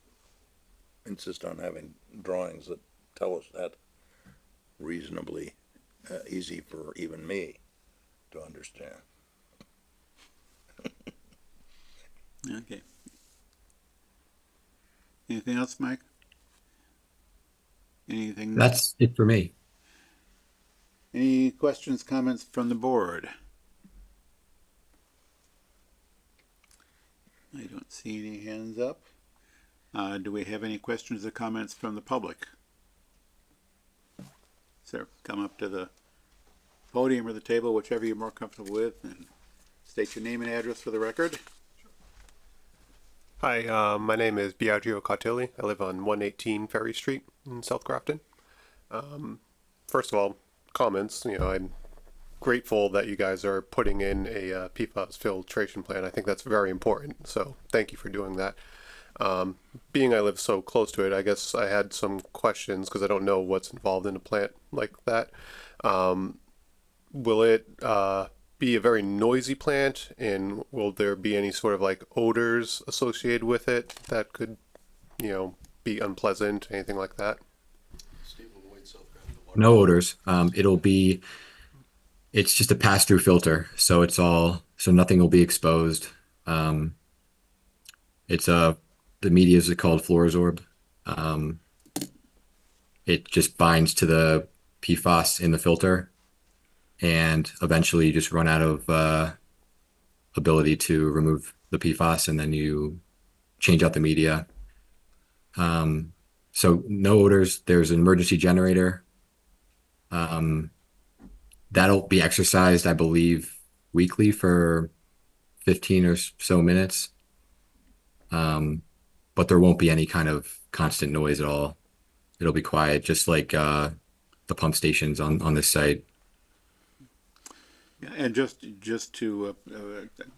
insist on having drawings that tell us that reasonably easy for even me to understand. Okay. Anything else, Mike? Anything? That's it for me. Any questions, comments from the board? I don't see any hands up. Do we have any questions or comments from the public? Sir, come up to the podium or the table, whichever you're more comfortable with, and state your name and address for the record. Hi, my name is Biagio Cautilli. I live on 118 Ferry Street in South Grafton. First of all, comments. I'm grateful that you guys are putting in a PFAS filtration plant. I think that's very important. So thank you for doing that. Being I live so close to it, I guess I had some questions because I don't know what's involved in a plant like that. Will it be a very noisy plant, and will there be any sort of like odors associated with it that could, be unpleasant, anything like that? No odors. It's just a pass-through filter, so nothing will be exposed. The media is called Fluorosorb. It just binds to the PFAS in the filter, and eventually you just run out of ability to remove the PFAS, and then you change out the media. So no odors. There's an emergency generator. That'll be exercised, I believe, weekly for 15 or so minutes. But there won't be any kind of constant noise at all. It'll be quiet, just like the pump stations on this site. Yeah, and just to,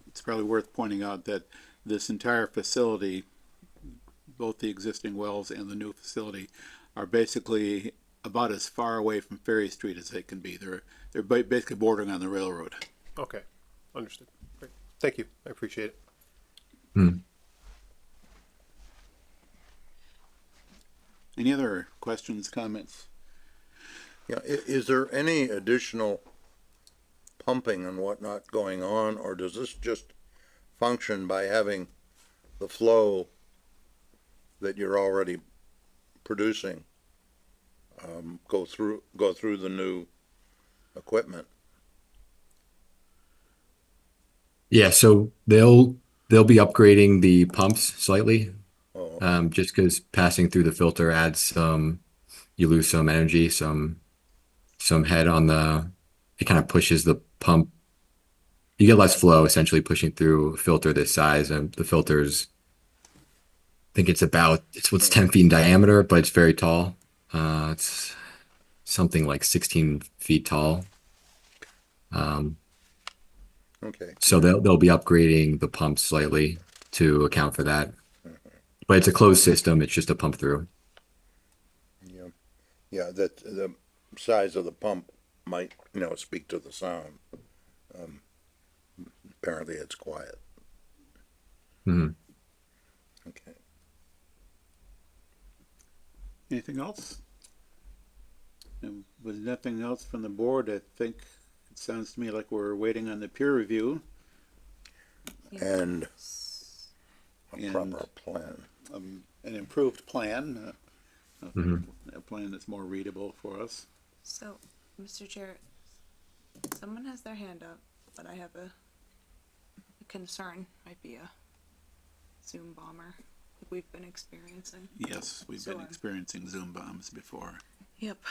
it's probably worth pointing out that this entire facility, both the existing wells and the new facility, are basically about as far away from Ferry Street as they can be. They're basically bordering on the railroad. Okay, understood. Great. Thank you. I appreciate it. Any other questions, comments? Yeah, is there any additional pumping and whatnot going on, or does this just function by having the flow that you're already producing go through the new equipment? Yeah, so they'll be upgrading the pumps slightly, Oh, just because passing through the filter adds you lose some energy, some head on it kind of pushes the pump. You get less flow essentially pushing through a filter this size, and the filter's, I think it's 10 feet in diameter, but it's very tall. It's something like 16 feet tall. okay. So they'll be upgrading the pumps slightly to account for that. But it's a closed system. It's just a pump through. Yeah, that the size of the pump might, speak to the sound. Apparently it's quiet. Mhm. Okay. Anything else? And with nothing else from the board, I think it sounds to me like we're waiting on the peer review. And a And- proper plan. An improved plan, Mhm. a plan that's more readable for us. So, Mr. Chair, someone has their hand up, but I have a concern. Might be a Zoom bomber like we've been experiencing. Yes, we've So been experiencing Zoom bombs before. Yep.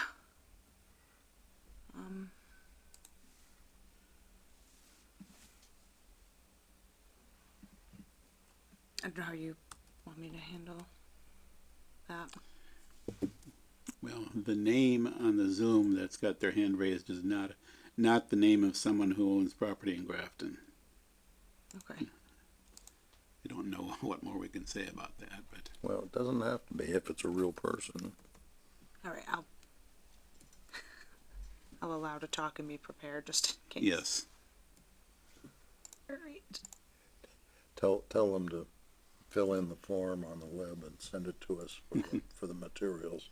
I don't know how you want me to handle that. Well, the name on the Zoom that's got their hand raised is not not the name of someone who owns property in Grafton. Okay. I don't know what more we can say about that, but Well, it doesn't have to be if it's a real person. All right. I'll allow to talk and be prepared just in case. yes. All right. Tell them to fill in the form on the web and send it to us for the materials.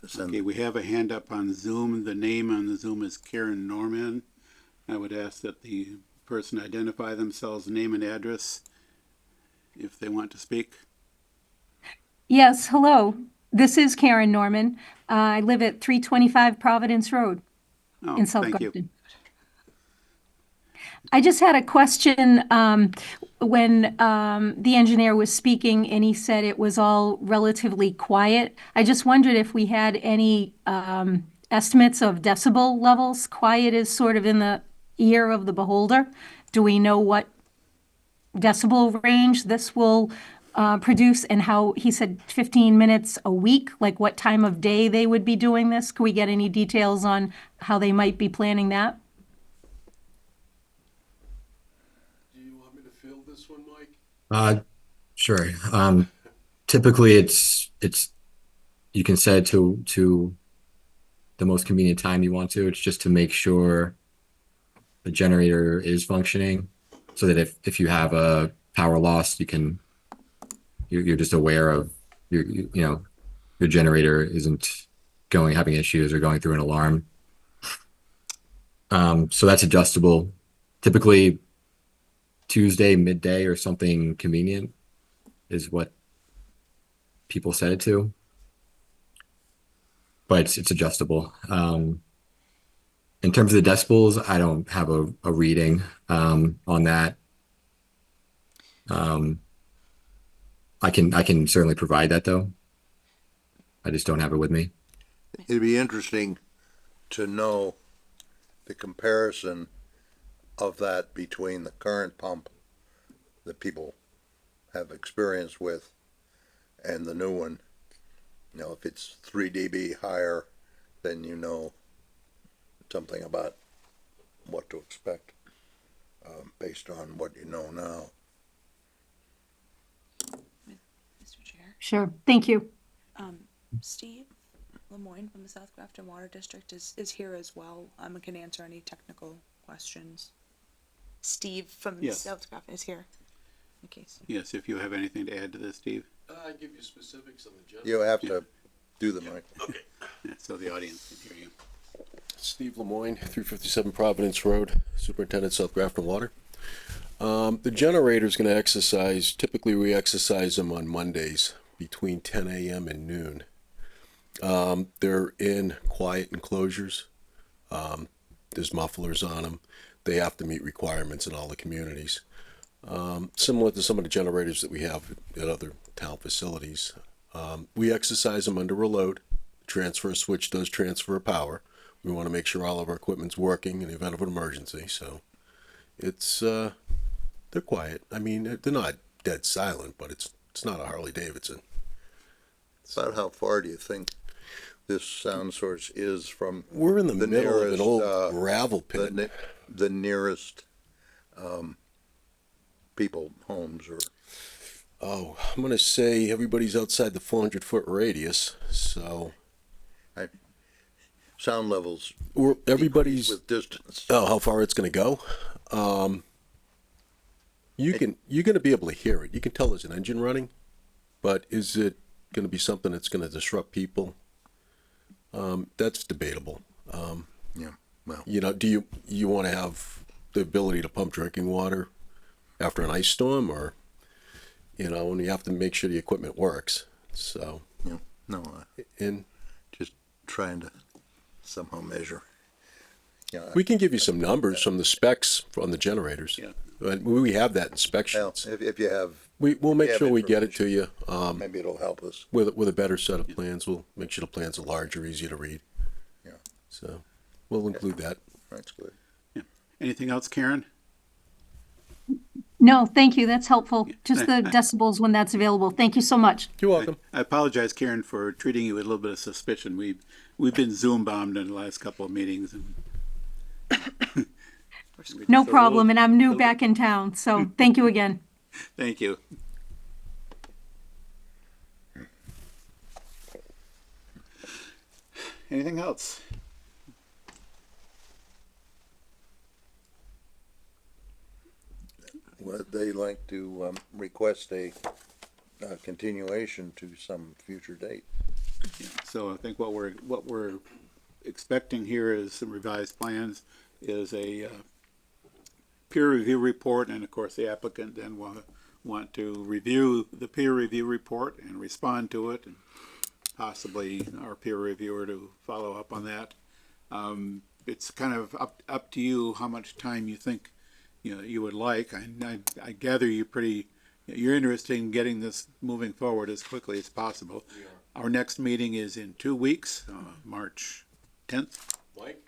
Send Okay, we have a hand up on Zoom. The name on the Zoom is Karen Norman. I would ask that the person identify themselves, name and address, if they want to speak. Yes, hello. This is Karen Norman. I live at 325 Providence Road Oh, in South thank you. Grafton. I just had a question when the engineer was speaking and he said it was all relatively quiet. I just wondered if we had any estimates of decibel levels. Quiet is sort of in the ear of the beholder. Do we know what decibel range this will produce and how, he said 15 minutes a week, like what time of day they would be doing this? Can we get any details on how they might be planning that? Do you want me to field this one, Mike? Sure. Typically it's you can set it to the most convenient time you want to. It's just to make sure the generator is functioning so that if you have a power loss, you're just aware of your generator isn't having issues or going through an alarm. So that's adjustable. Typically Tuesday midday or something convenient is what people set it to, but it's adjustable. In terms of the decibels, I don't have a reading on that. I can certainly provide that though. I just don't have it with me. It'd be interesting to know the comparison of that between the current pump that people have experience with and the new one. You know, if it's 3 dB higher, then you know something about what to expect based on what you know now. Mr. Chair. Sure, thank you. Steve Lemoyne from the South Grafton Water District is here as well. Can answer any technical questions. Steve from Yes. South Grafton is here. In case. Yes, if you have anything to add to this, Steve, I give you specifics on the general. You have to do the mic. yeah, so the audience can hear you. Steve Lemoyne, 357 Providence Road, Superintendent, South Grafton Water. The generator's gonna exercise, typically we exercise them on Mondays between 10 a.m. and noon. They're in quiet enclosures. There's mufflers on them. They have to meet requirements in all the communities. Similar to some of the generators that we have at other town facilities. We exercise them under a load. Transfer switch does transfer power. We want to make sure all of our equipment's working in the event of an emergency. So it's they're quiet. I mean, they're not dead silent, but it's not a Harley Davidson. About how far do you think this sound source is from We're in the middle of an old nearest, gravel pit. the nearest people, homes, or Oh, I'm gonna say everybody's outside the 400-foot radius. So sound levels everybody's. with distance? Oh, how far it's gonna go? You're gonna be able to hear it. You can tell there's an engine running, but is it gonna be something that's gonna disrupt people? That's debatable. Yeah, well, You know, do you want to have the ability to pump drinking water after an ice storm, or and you have to make sure the equipment works. So, no, and just trying to somehow measure. Yeah, we can give you some numbers from the specs on the generators. Yeah. And we have that in spec well, sheets. if you have, We'll make have sure we get it to you. maybe it'll help us. With a better set of plans, we'll make sure the plans are larger, easier to read. Yeah. So, we'll include that. That's good. Anything else, Karen? No, thank you, that's helpful. Just the I- decibels when that's available. Thank you so much. You're welcome. I apologize, Karen, for treating you with a little bit of suspicion. We've been Zoom bombed in the last couple of meetings, and No So problem, and I'm new we'll- back in town, so thank you again. Thank you. Anything else? Would they like to, request a, continuation to some future date? So I think what we're expecting here is some revised plans, is a peer review report, and of course the applicant then will want to review the peer review report and respond to it, and possibly our peer reviewer to follow up on that. It's kind of up to you how much time you think you would like. I gather you're interested in getting this moving forward as quickly as possible. Our next meeting is in 2 weeks, March 10th. Mike,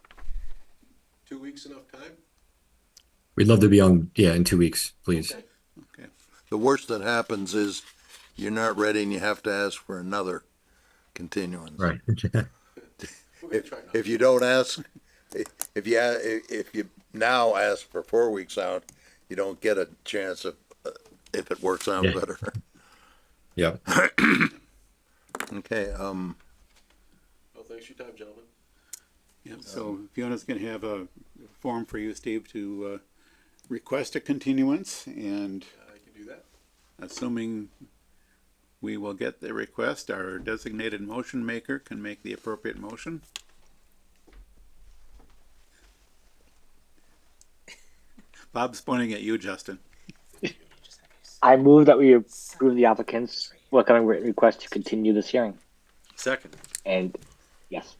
2 weeks enough time? We'd love to be on, yeah, in 2 weeks, please. Okay. The worst that happens is you're not ready and you have to ask for another continuance. Right. If you don't ask, if you now ask for 4 weeks out, you don't get a chance of, if it works out Yeah. better. Yeah. Okay, Well, thanks for your time, gentlemen. Yeah, so Fiona's gonna have a form for you, Steve, to request a continuance, and I can do that. assuming we will get the request, our designated motion maker can make the appropriate motion. Bob's pointing at you, Justin. I move that we approve the applicant's forthcoming request to continue this hearing. Second. And yes,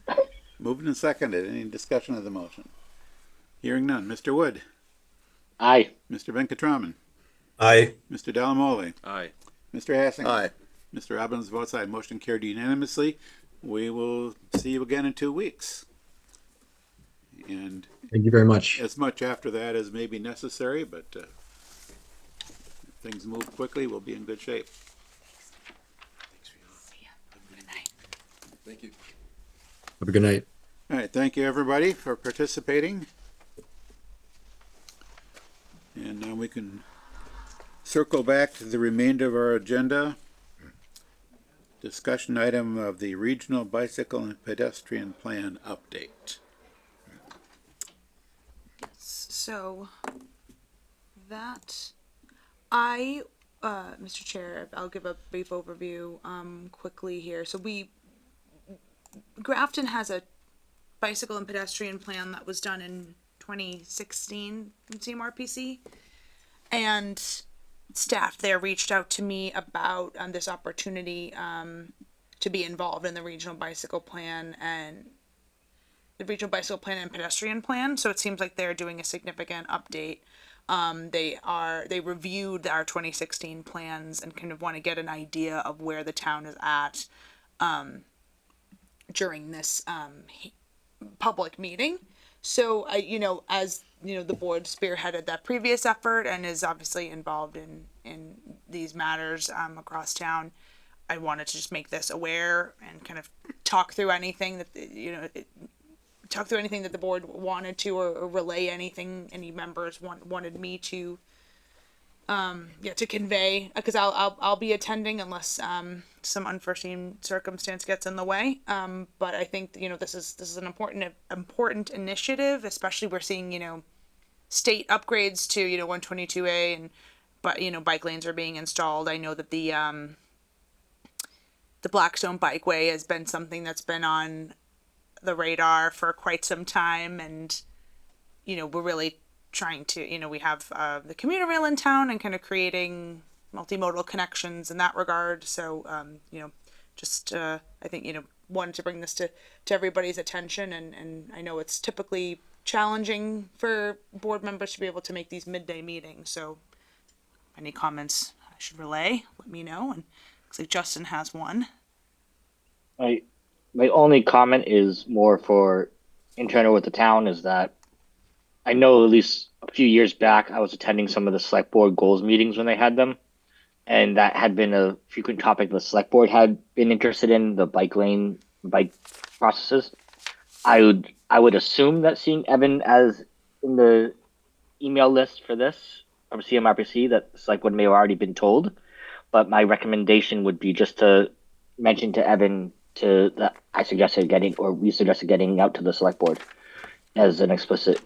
Moved and seconded. Any discussion of the motion? Hearing none. Mr. Wood, aye. Mr. Venkatraman, Aye. Mr. Delamole, Aye. Mr. Hassing. aye. Mr. Robbins votes aye. Motion carried unanimously. We will see you again in 2 weeks. And Thank you very much. as much after that as may be necessary, but if things move quickly, we'll be in good shape. Thank you. Have a good night. All right, thank you, everybody, for participating. And now we can circle back to the remainder of our agenda. Discussion item of the Regional Bicycle and Pedestrian Plan update. So that Mr. Chair, I'll give a brief overview quickly here. So Grafton has a bicycle and pedestrian plan that was done in 2016 from CMRPC, and staff there reached out to me about this opportunity to be involved in the regional bicycle plan and pedestrian plan. So it seems like they're doing a significant update. They reviewed our 2016 plans and kind of want to get an idea of where the town is at during this public meeting. So the board spearheaded that previous effort and is obviously involved in these matters across town. I wanted to just make this aware and kind of talk through anything that the board wanted to, or relay anything any members wanted me to to convey, because I'll be attending unless some unforeseen circumstance gets in the way. But I think this is an important initiative, especially we're seeing state upgrades to 122A, but bike lanes are being installed. I know that the Blackstone Bikeway has been something that's been on the radar for quite some time, and we're really trying to we have the commuter rail in town and kind of creating multimodal connections in that regard. So I think wanted to bring this to everybody's attention, and I know it's typically challenging for board members to be able to make these midday meetings. So any comments I should relay, let me know. And looks like Justin has one. My only comment is more for internal with the town, is that I know at least a few years back I was attending some of the select board goals meetings when they had them, and that had been a frequent topic the select board had been interested in, the bike processes. I would assume that seeing Evan as in the email list for this from CMRPC that the select board may have already been told, but my recommendation would be just to mention to Evan that I suggested getting, or we suggested getting out to the select board as an explicit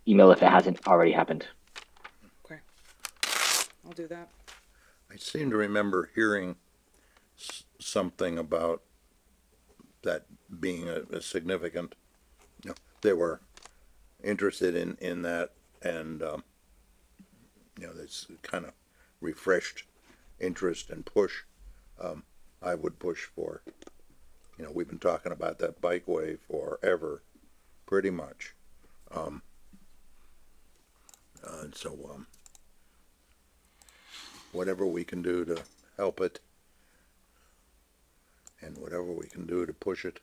email if it hasn't already happened. Okay. I'll do that. I seem to remember hearing something about that being a significant, they were interested in that, and, this kind of refreshed interest and push. I would push for, we've been talking about that bikeway forever, pretty much. And so, whatever we can do to help it, and whatever we can do to push it.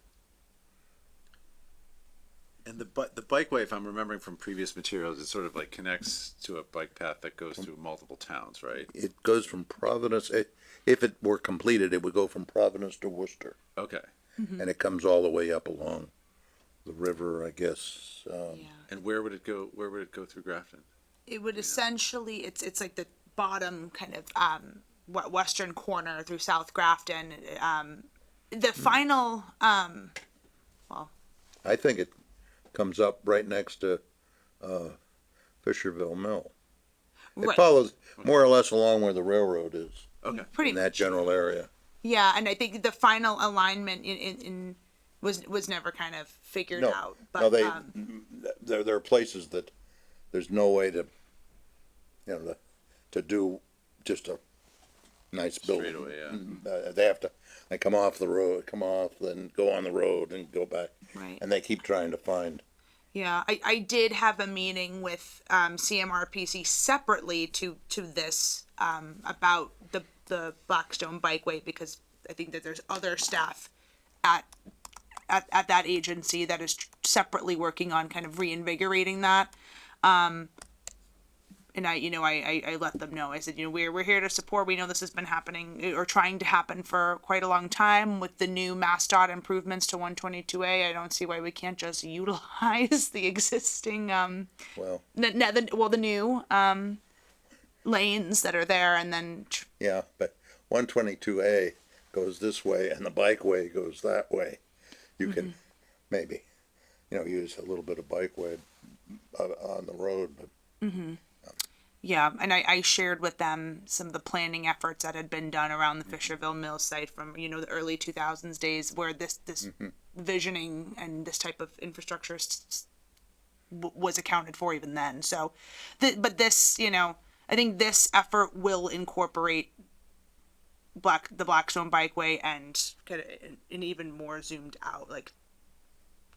And the bikeway, if I'm remembering from previous materials, it sort of like connects to a bike path that goes through multiple towns, right? It goes from Providence, if it were completed, it would go from Providence to Worcester, Okay. and it comes all the way up along the river, I guess. And where would it go? Where would it go through Grafton? It would essentially, it's like the bottom kind of western corner through South Grafton. The final I think it comes up right next to Fisherville Mill. It right, follows more or less along where the railroad is, Okay. pretty in that general area. yeah, and I think the final alignment in was never kind of figured No, out. no, But there are places that there's no way to, to do just a nice building. Straightaway, yeah. They come off the road, then go on the road and go back. Right. And they keep trying to find. yeah, I did have a meeting with CMRPC separately to this about the Blackstone Bikeway, because I think that there's other staff at that agency that is separately working on kind of reinvigorating that. And I let them know. I said, we're here to support. We know this has been happening or trying to happen for quite a long time with the new MassDOT improvements to 122A. I don't see why we can't just utilize the existing, Well, the new lanes that are there, and then yeah, but 122A goes this way and the bikeway goes that way. You can maybe, use a little bit of bikeway on the road, but yeah, and I shared with them some of the planning efforts that had been done around the Fisherville Mill site from, the early 2000s days, where this visioning and this type of infrastructure was accounted for even then. So, but this, I think this effort will incorporate the Blackstone Bikeway and kind of an even more zoomed out, like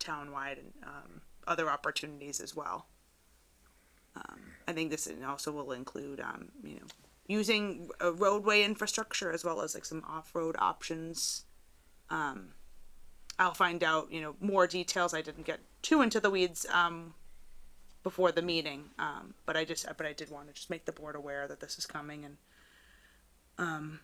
townwide and other opportunities as well. I think this also will include, using a roadway infrastructure as well as like some off-road options. I'll find out, more details. I didn't get too into the weeds before the meeting, but I did want to just make the board aware that this is coming and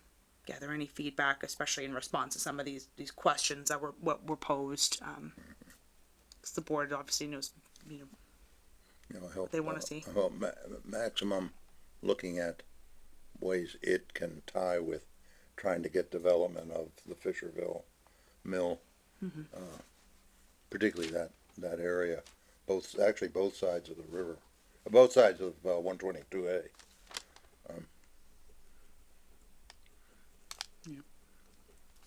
gather any feedback, especially in response to some of these questions that were posed. 'Cause the board obviously knows, help. they wanna see. Help maximum looking at ways it can tie with trying to get development of the Fisherville Mill, particularly that area. Both sides of the river, both sides of 122A.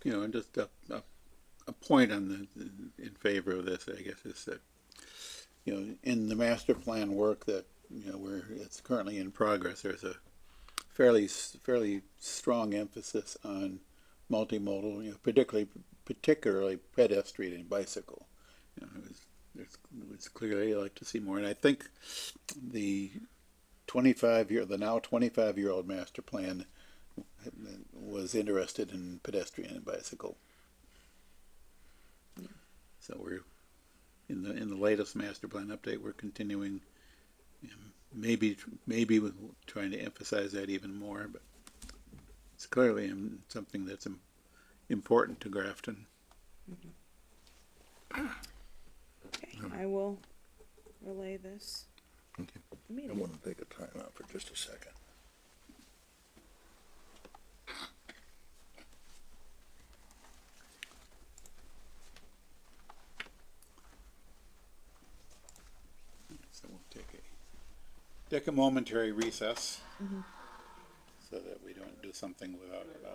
And just a point on in favor of this, I guess, is that, in the master plan work that, it's currently in progress, there's a fairly strong emphasis on multimodal, particularly pedestrian and bicycle. It's clearly I'd like to see more, and I think the now 25-year-old master plan was interested in pedestrian and bicycle. So we're in the latest master plan update. We're continuing, maybe we're trying to emphasize that even more, but it's clearly something that's important to Grafton. Okay, I will relay this. I want to take a time out for just a second. So we'll take a momentary recess so that we don't do something without Bob.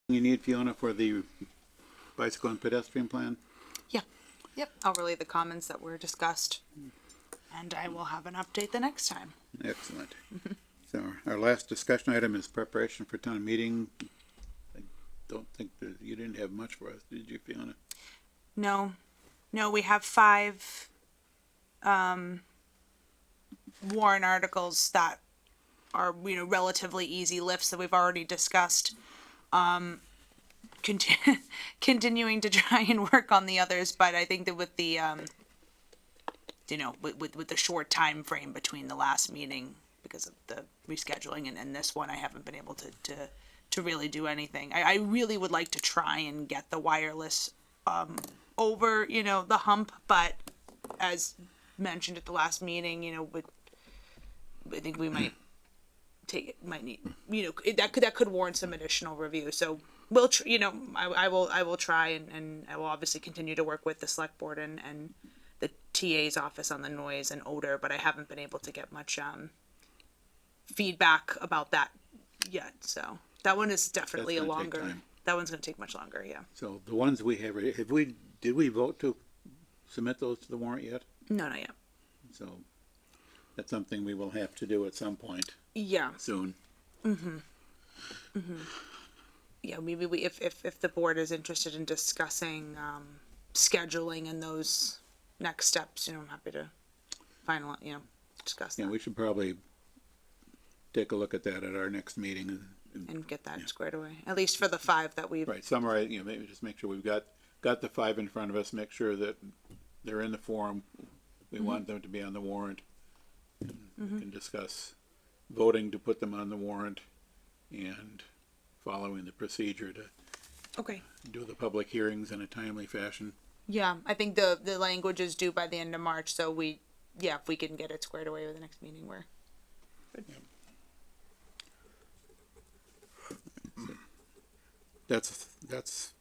You need, Fiona, for the bicycle and pedestrian plan? Yeah. Yep. I'll relay the comments that were discussed, and I will have an update the next time. Excellent. So our last discussion item is preparation for town meeting. I don't think that you didn't have much for us, did you, Fiona? No, we have 5 warrant articles that are, relatively easy lifts that we've already discussed. Continuing to try and work on the others, but I think that with the, with the short time frame between the last meeting because of the rescheduling and this one, I haven't been able to really do anything. I really would like to try and get the wireless over, the hump, but as mentioned at the last meeting, I think we might need, that could warrant some additional review. So we'll, I will try and I will obviously continue to work with the select board and the TA's office on the noise and odor, but I haven't been able to get much feedback about that yet. So that one is definitely That's a gonna take longer. time. That one's gonna take much longer. Yeah. So the ones we have, did we vote to submit those to the warrant yet? No, not yet. So that's something we will have to do at some point Yeah. soon. Yeah. Maybe if the board is interested in discussing scheduling and those next steps, I'm happy to discuss that Yeah, we should probably take a look at that at our next meeting and get that squared away. At least for the 5 that we've. right, summarize, maybe just make sure we've got the 5 in front of us, make sure that they're in the form. We want them to be on the warrant. We can discuss voting to put them on the warrant and following the procedure to Okay. do the public hearings in a timely fashion. Yeah, I think the language is due by the end of March, so if we can get it squared away with the next meeting, we're good. That's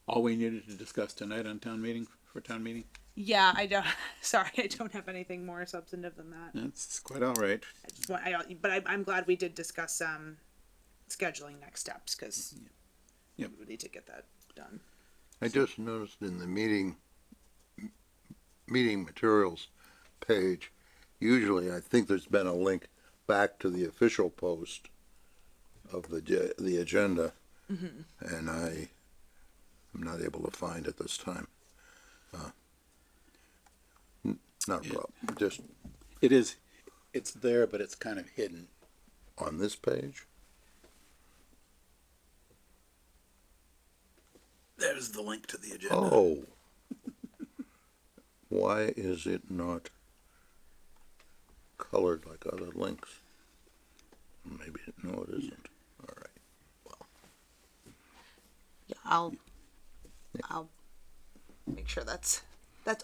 all we needed to discuss tonight on town meeting, for town meeting? Yeah, I don't, sorry, I don't have anything more substantive than that. That's quite all right. I just want, I'm glad we did discuss, scheduling next steps, cause Yep. we need to get that done. I just noticed in the meeting materials page, usually I think there's been a link back to the official post of the agenda, and I'm not able to find it this time. Not a problem, just It's there, but it's kind of hidden. on this page. There's the link to the agenda. Oh. Why is it not colored like other links? Maybe, no, it isn't. All right. Yeah, I'll make sure that's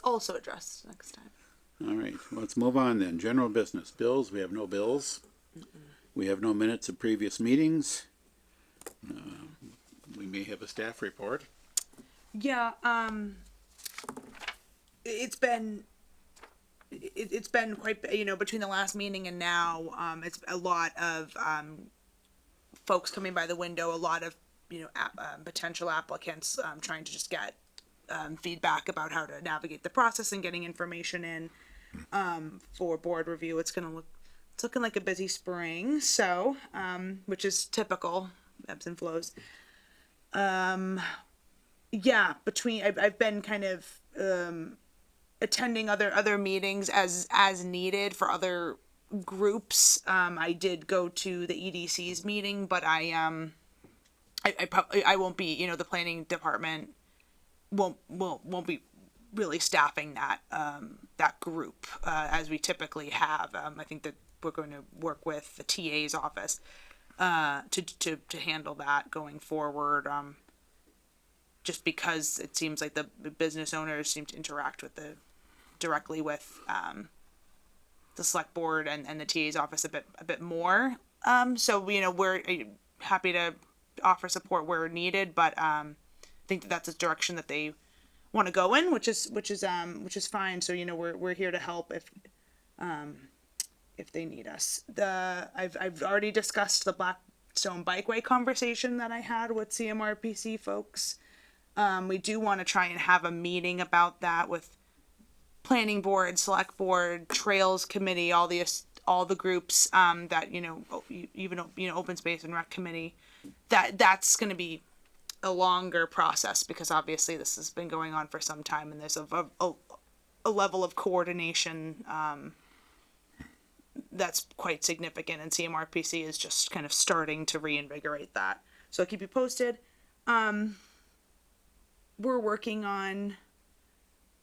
also addressed next time. All right, let's move on then. General business. Bills, we have no bills. We have no minutes of previous meetings. We may have a staff report. Yeah, it's been quite, between the last meeting and now, it's a lot of, folks coming by the window, a lot of, potential applicants, trying to just get, feedback about how to navigate the process and getting information in, for board review. It's looking like a busy spring, so, which is typical, ebbs and flows. Yeah, I've been kind of, attending other meetings as needed for other groups. I did go to the EDC's meeting, but I won't be, the planning department won't be really staffing that group as we typically have. I think that we're going to work with the TA's office to handle that going forward. Just because it seems like the business owners seem to interact directly with the select board and the TA's office a bit more. So we're happy to offer support where needed, but I think that's a direction that they want to go in, which is fine. So we're here to help if they need us. I've already discussed the Blackstone Bikeway conversation that I had with CMRPC folks. We do want to try and have a meeting about that with planning board, select board, trails committee, all the groups that even open space and rec committee. That's going to be a longer process because obviously this has been going on for some time and there's a level of coordination that's quite significant, and CMRPC is just kind of starting to reinvigorate that. So I'll keep you posted. We're working on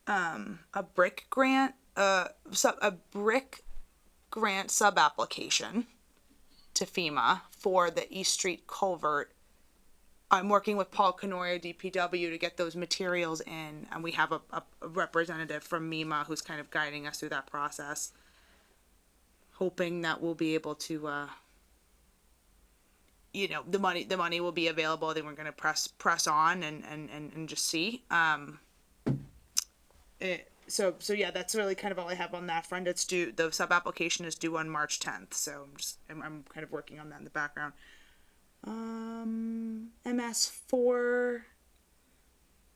a brick grant sub-application to FEMA for the East Street culvert. I'm working with Paul Canoia, DPW, to get those materials in, and we have a representative from MEMA who's kind of guiding us through that process, hoping that we'll be able to the money will be available. Then we're going to press on and just see. So yeah, that's really kind of all I have on that front. It's due, the sub application is due on March 10th. So I'm kind of working on that in the background. MS4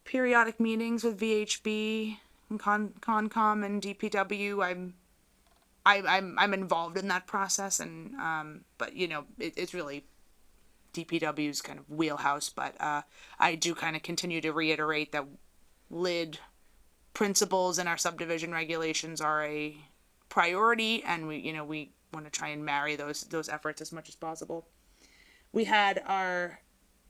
periodic meetings with VHB and Concom and DPW. I'm involved in that process, and but it's really DPW's kind of wheelhouse. But I do kind of continue to reiterate that LID principles in our subdivision regulations are a priority, and we want to try and marry those efforts as much as possible. We had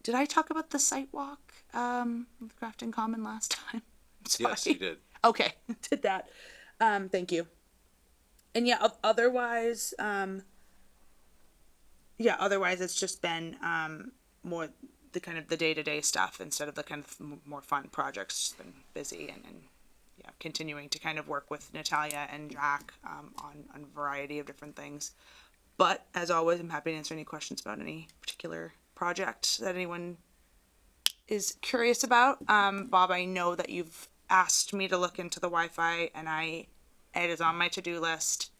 did I talk about the site walk with Grafton Common last time? I'm sorry. Yes, you did. Okay, did that. Thank you. And yeah, otherwise it's just been more the kind of the day-to-day stuff instead of the kind of more fun projects. It's been busy and yeah, continuing to kind of work with Natalia and Jack on a variety of different things. But as always, I'm happy to answer any questions about any particular project that anyone is curious about. Bob, I know that you've asked me to look into the Wi-Fi, and it is on my to-do list.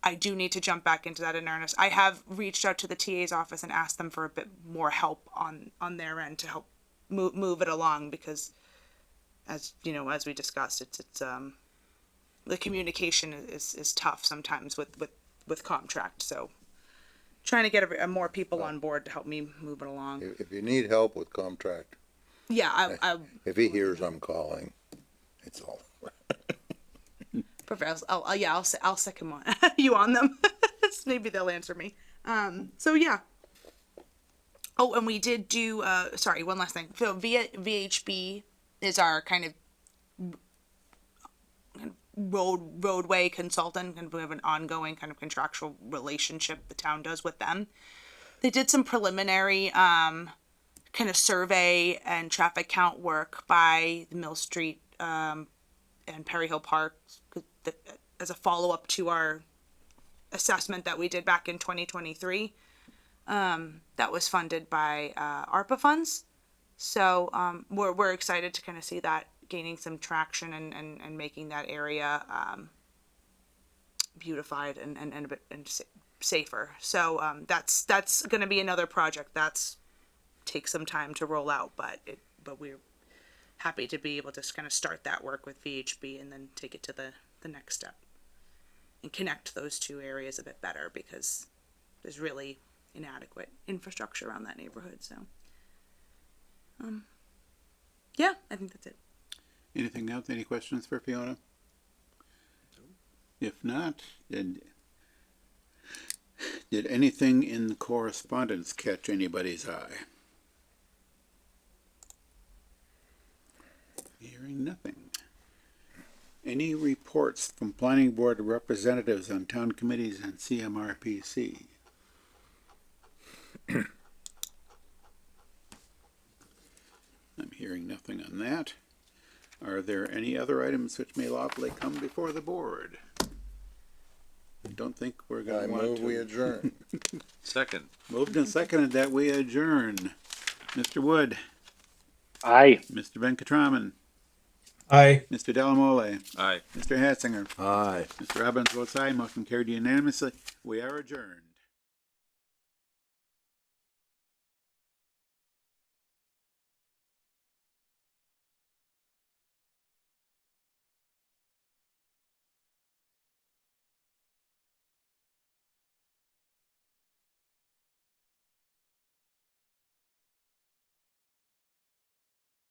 I do need to jump back into that in earnest. I have reached out to the TA's office and asked them for a bit more help on their end to help move it along, because as you know, as we discussed, it's the communication is tough sometimes with Comtract. So trying to get more people on board to help me move it along. If you need help with Comtract, Yeah, if he hears I'm calling, it's all. perfect. I'll stick him on you on them. Maybe they'll answer me. So yeah. Oh, and we did do. Sorry, one last thing. So VHB is our kind of roadway consultant, and we have an ongoing kind of contractual relationship the town does with them. They did some preliminary kind of survey and traffic count work by the Mill Street and Perry Hill Park as a follow-up to our assessment that we did back in 2023. That was funded by ARPA funds. So we're excited to kind of see that gaining some traction and making that area beautified and a bit safer. So that's going to be another project that's takes some time to roll out, but we're happy to be able to kind of start that work with VHB and then take it to the next step and connect those two areas a bit better, because there's really inadequate infrastructure around that neighborhood. So yeah, I think that's it. Anything else? Any questions for Fiona? If not, did anything in the correspondence catch anybody's eye? Hearing nothing. Any reports from planning board representatives on town committees and CMRPC? I'm hearing nothing on that. Are there any other items which may lawfully come before the board? I don't think we're I going to want move to. we adjourn. Second. Moved and seconded that we adjourn. Mr. Wood, Aye. Mr. Venkatraman, Aye. Mr. Delamole, Aye. Mr. Hatzinger, Aye. Mr. Robbins votes aye. Motion carried unanimously. We are adjourned.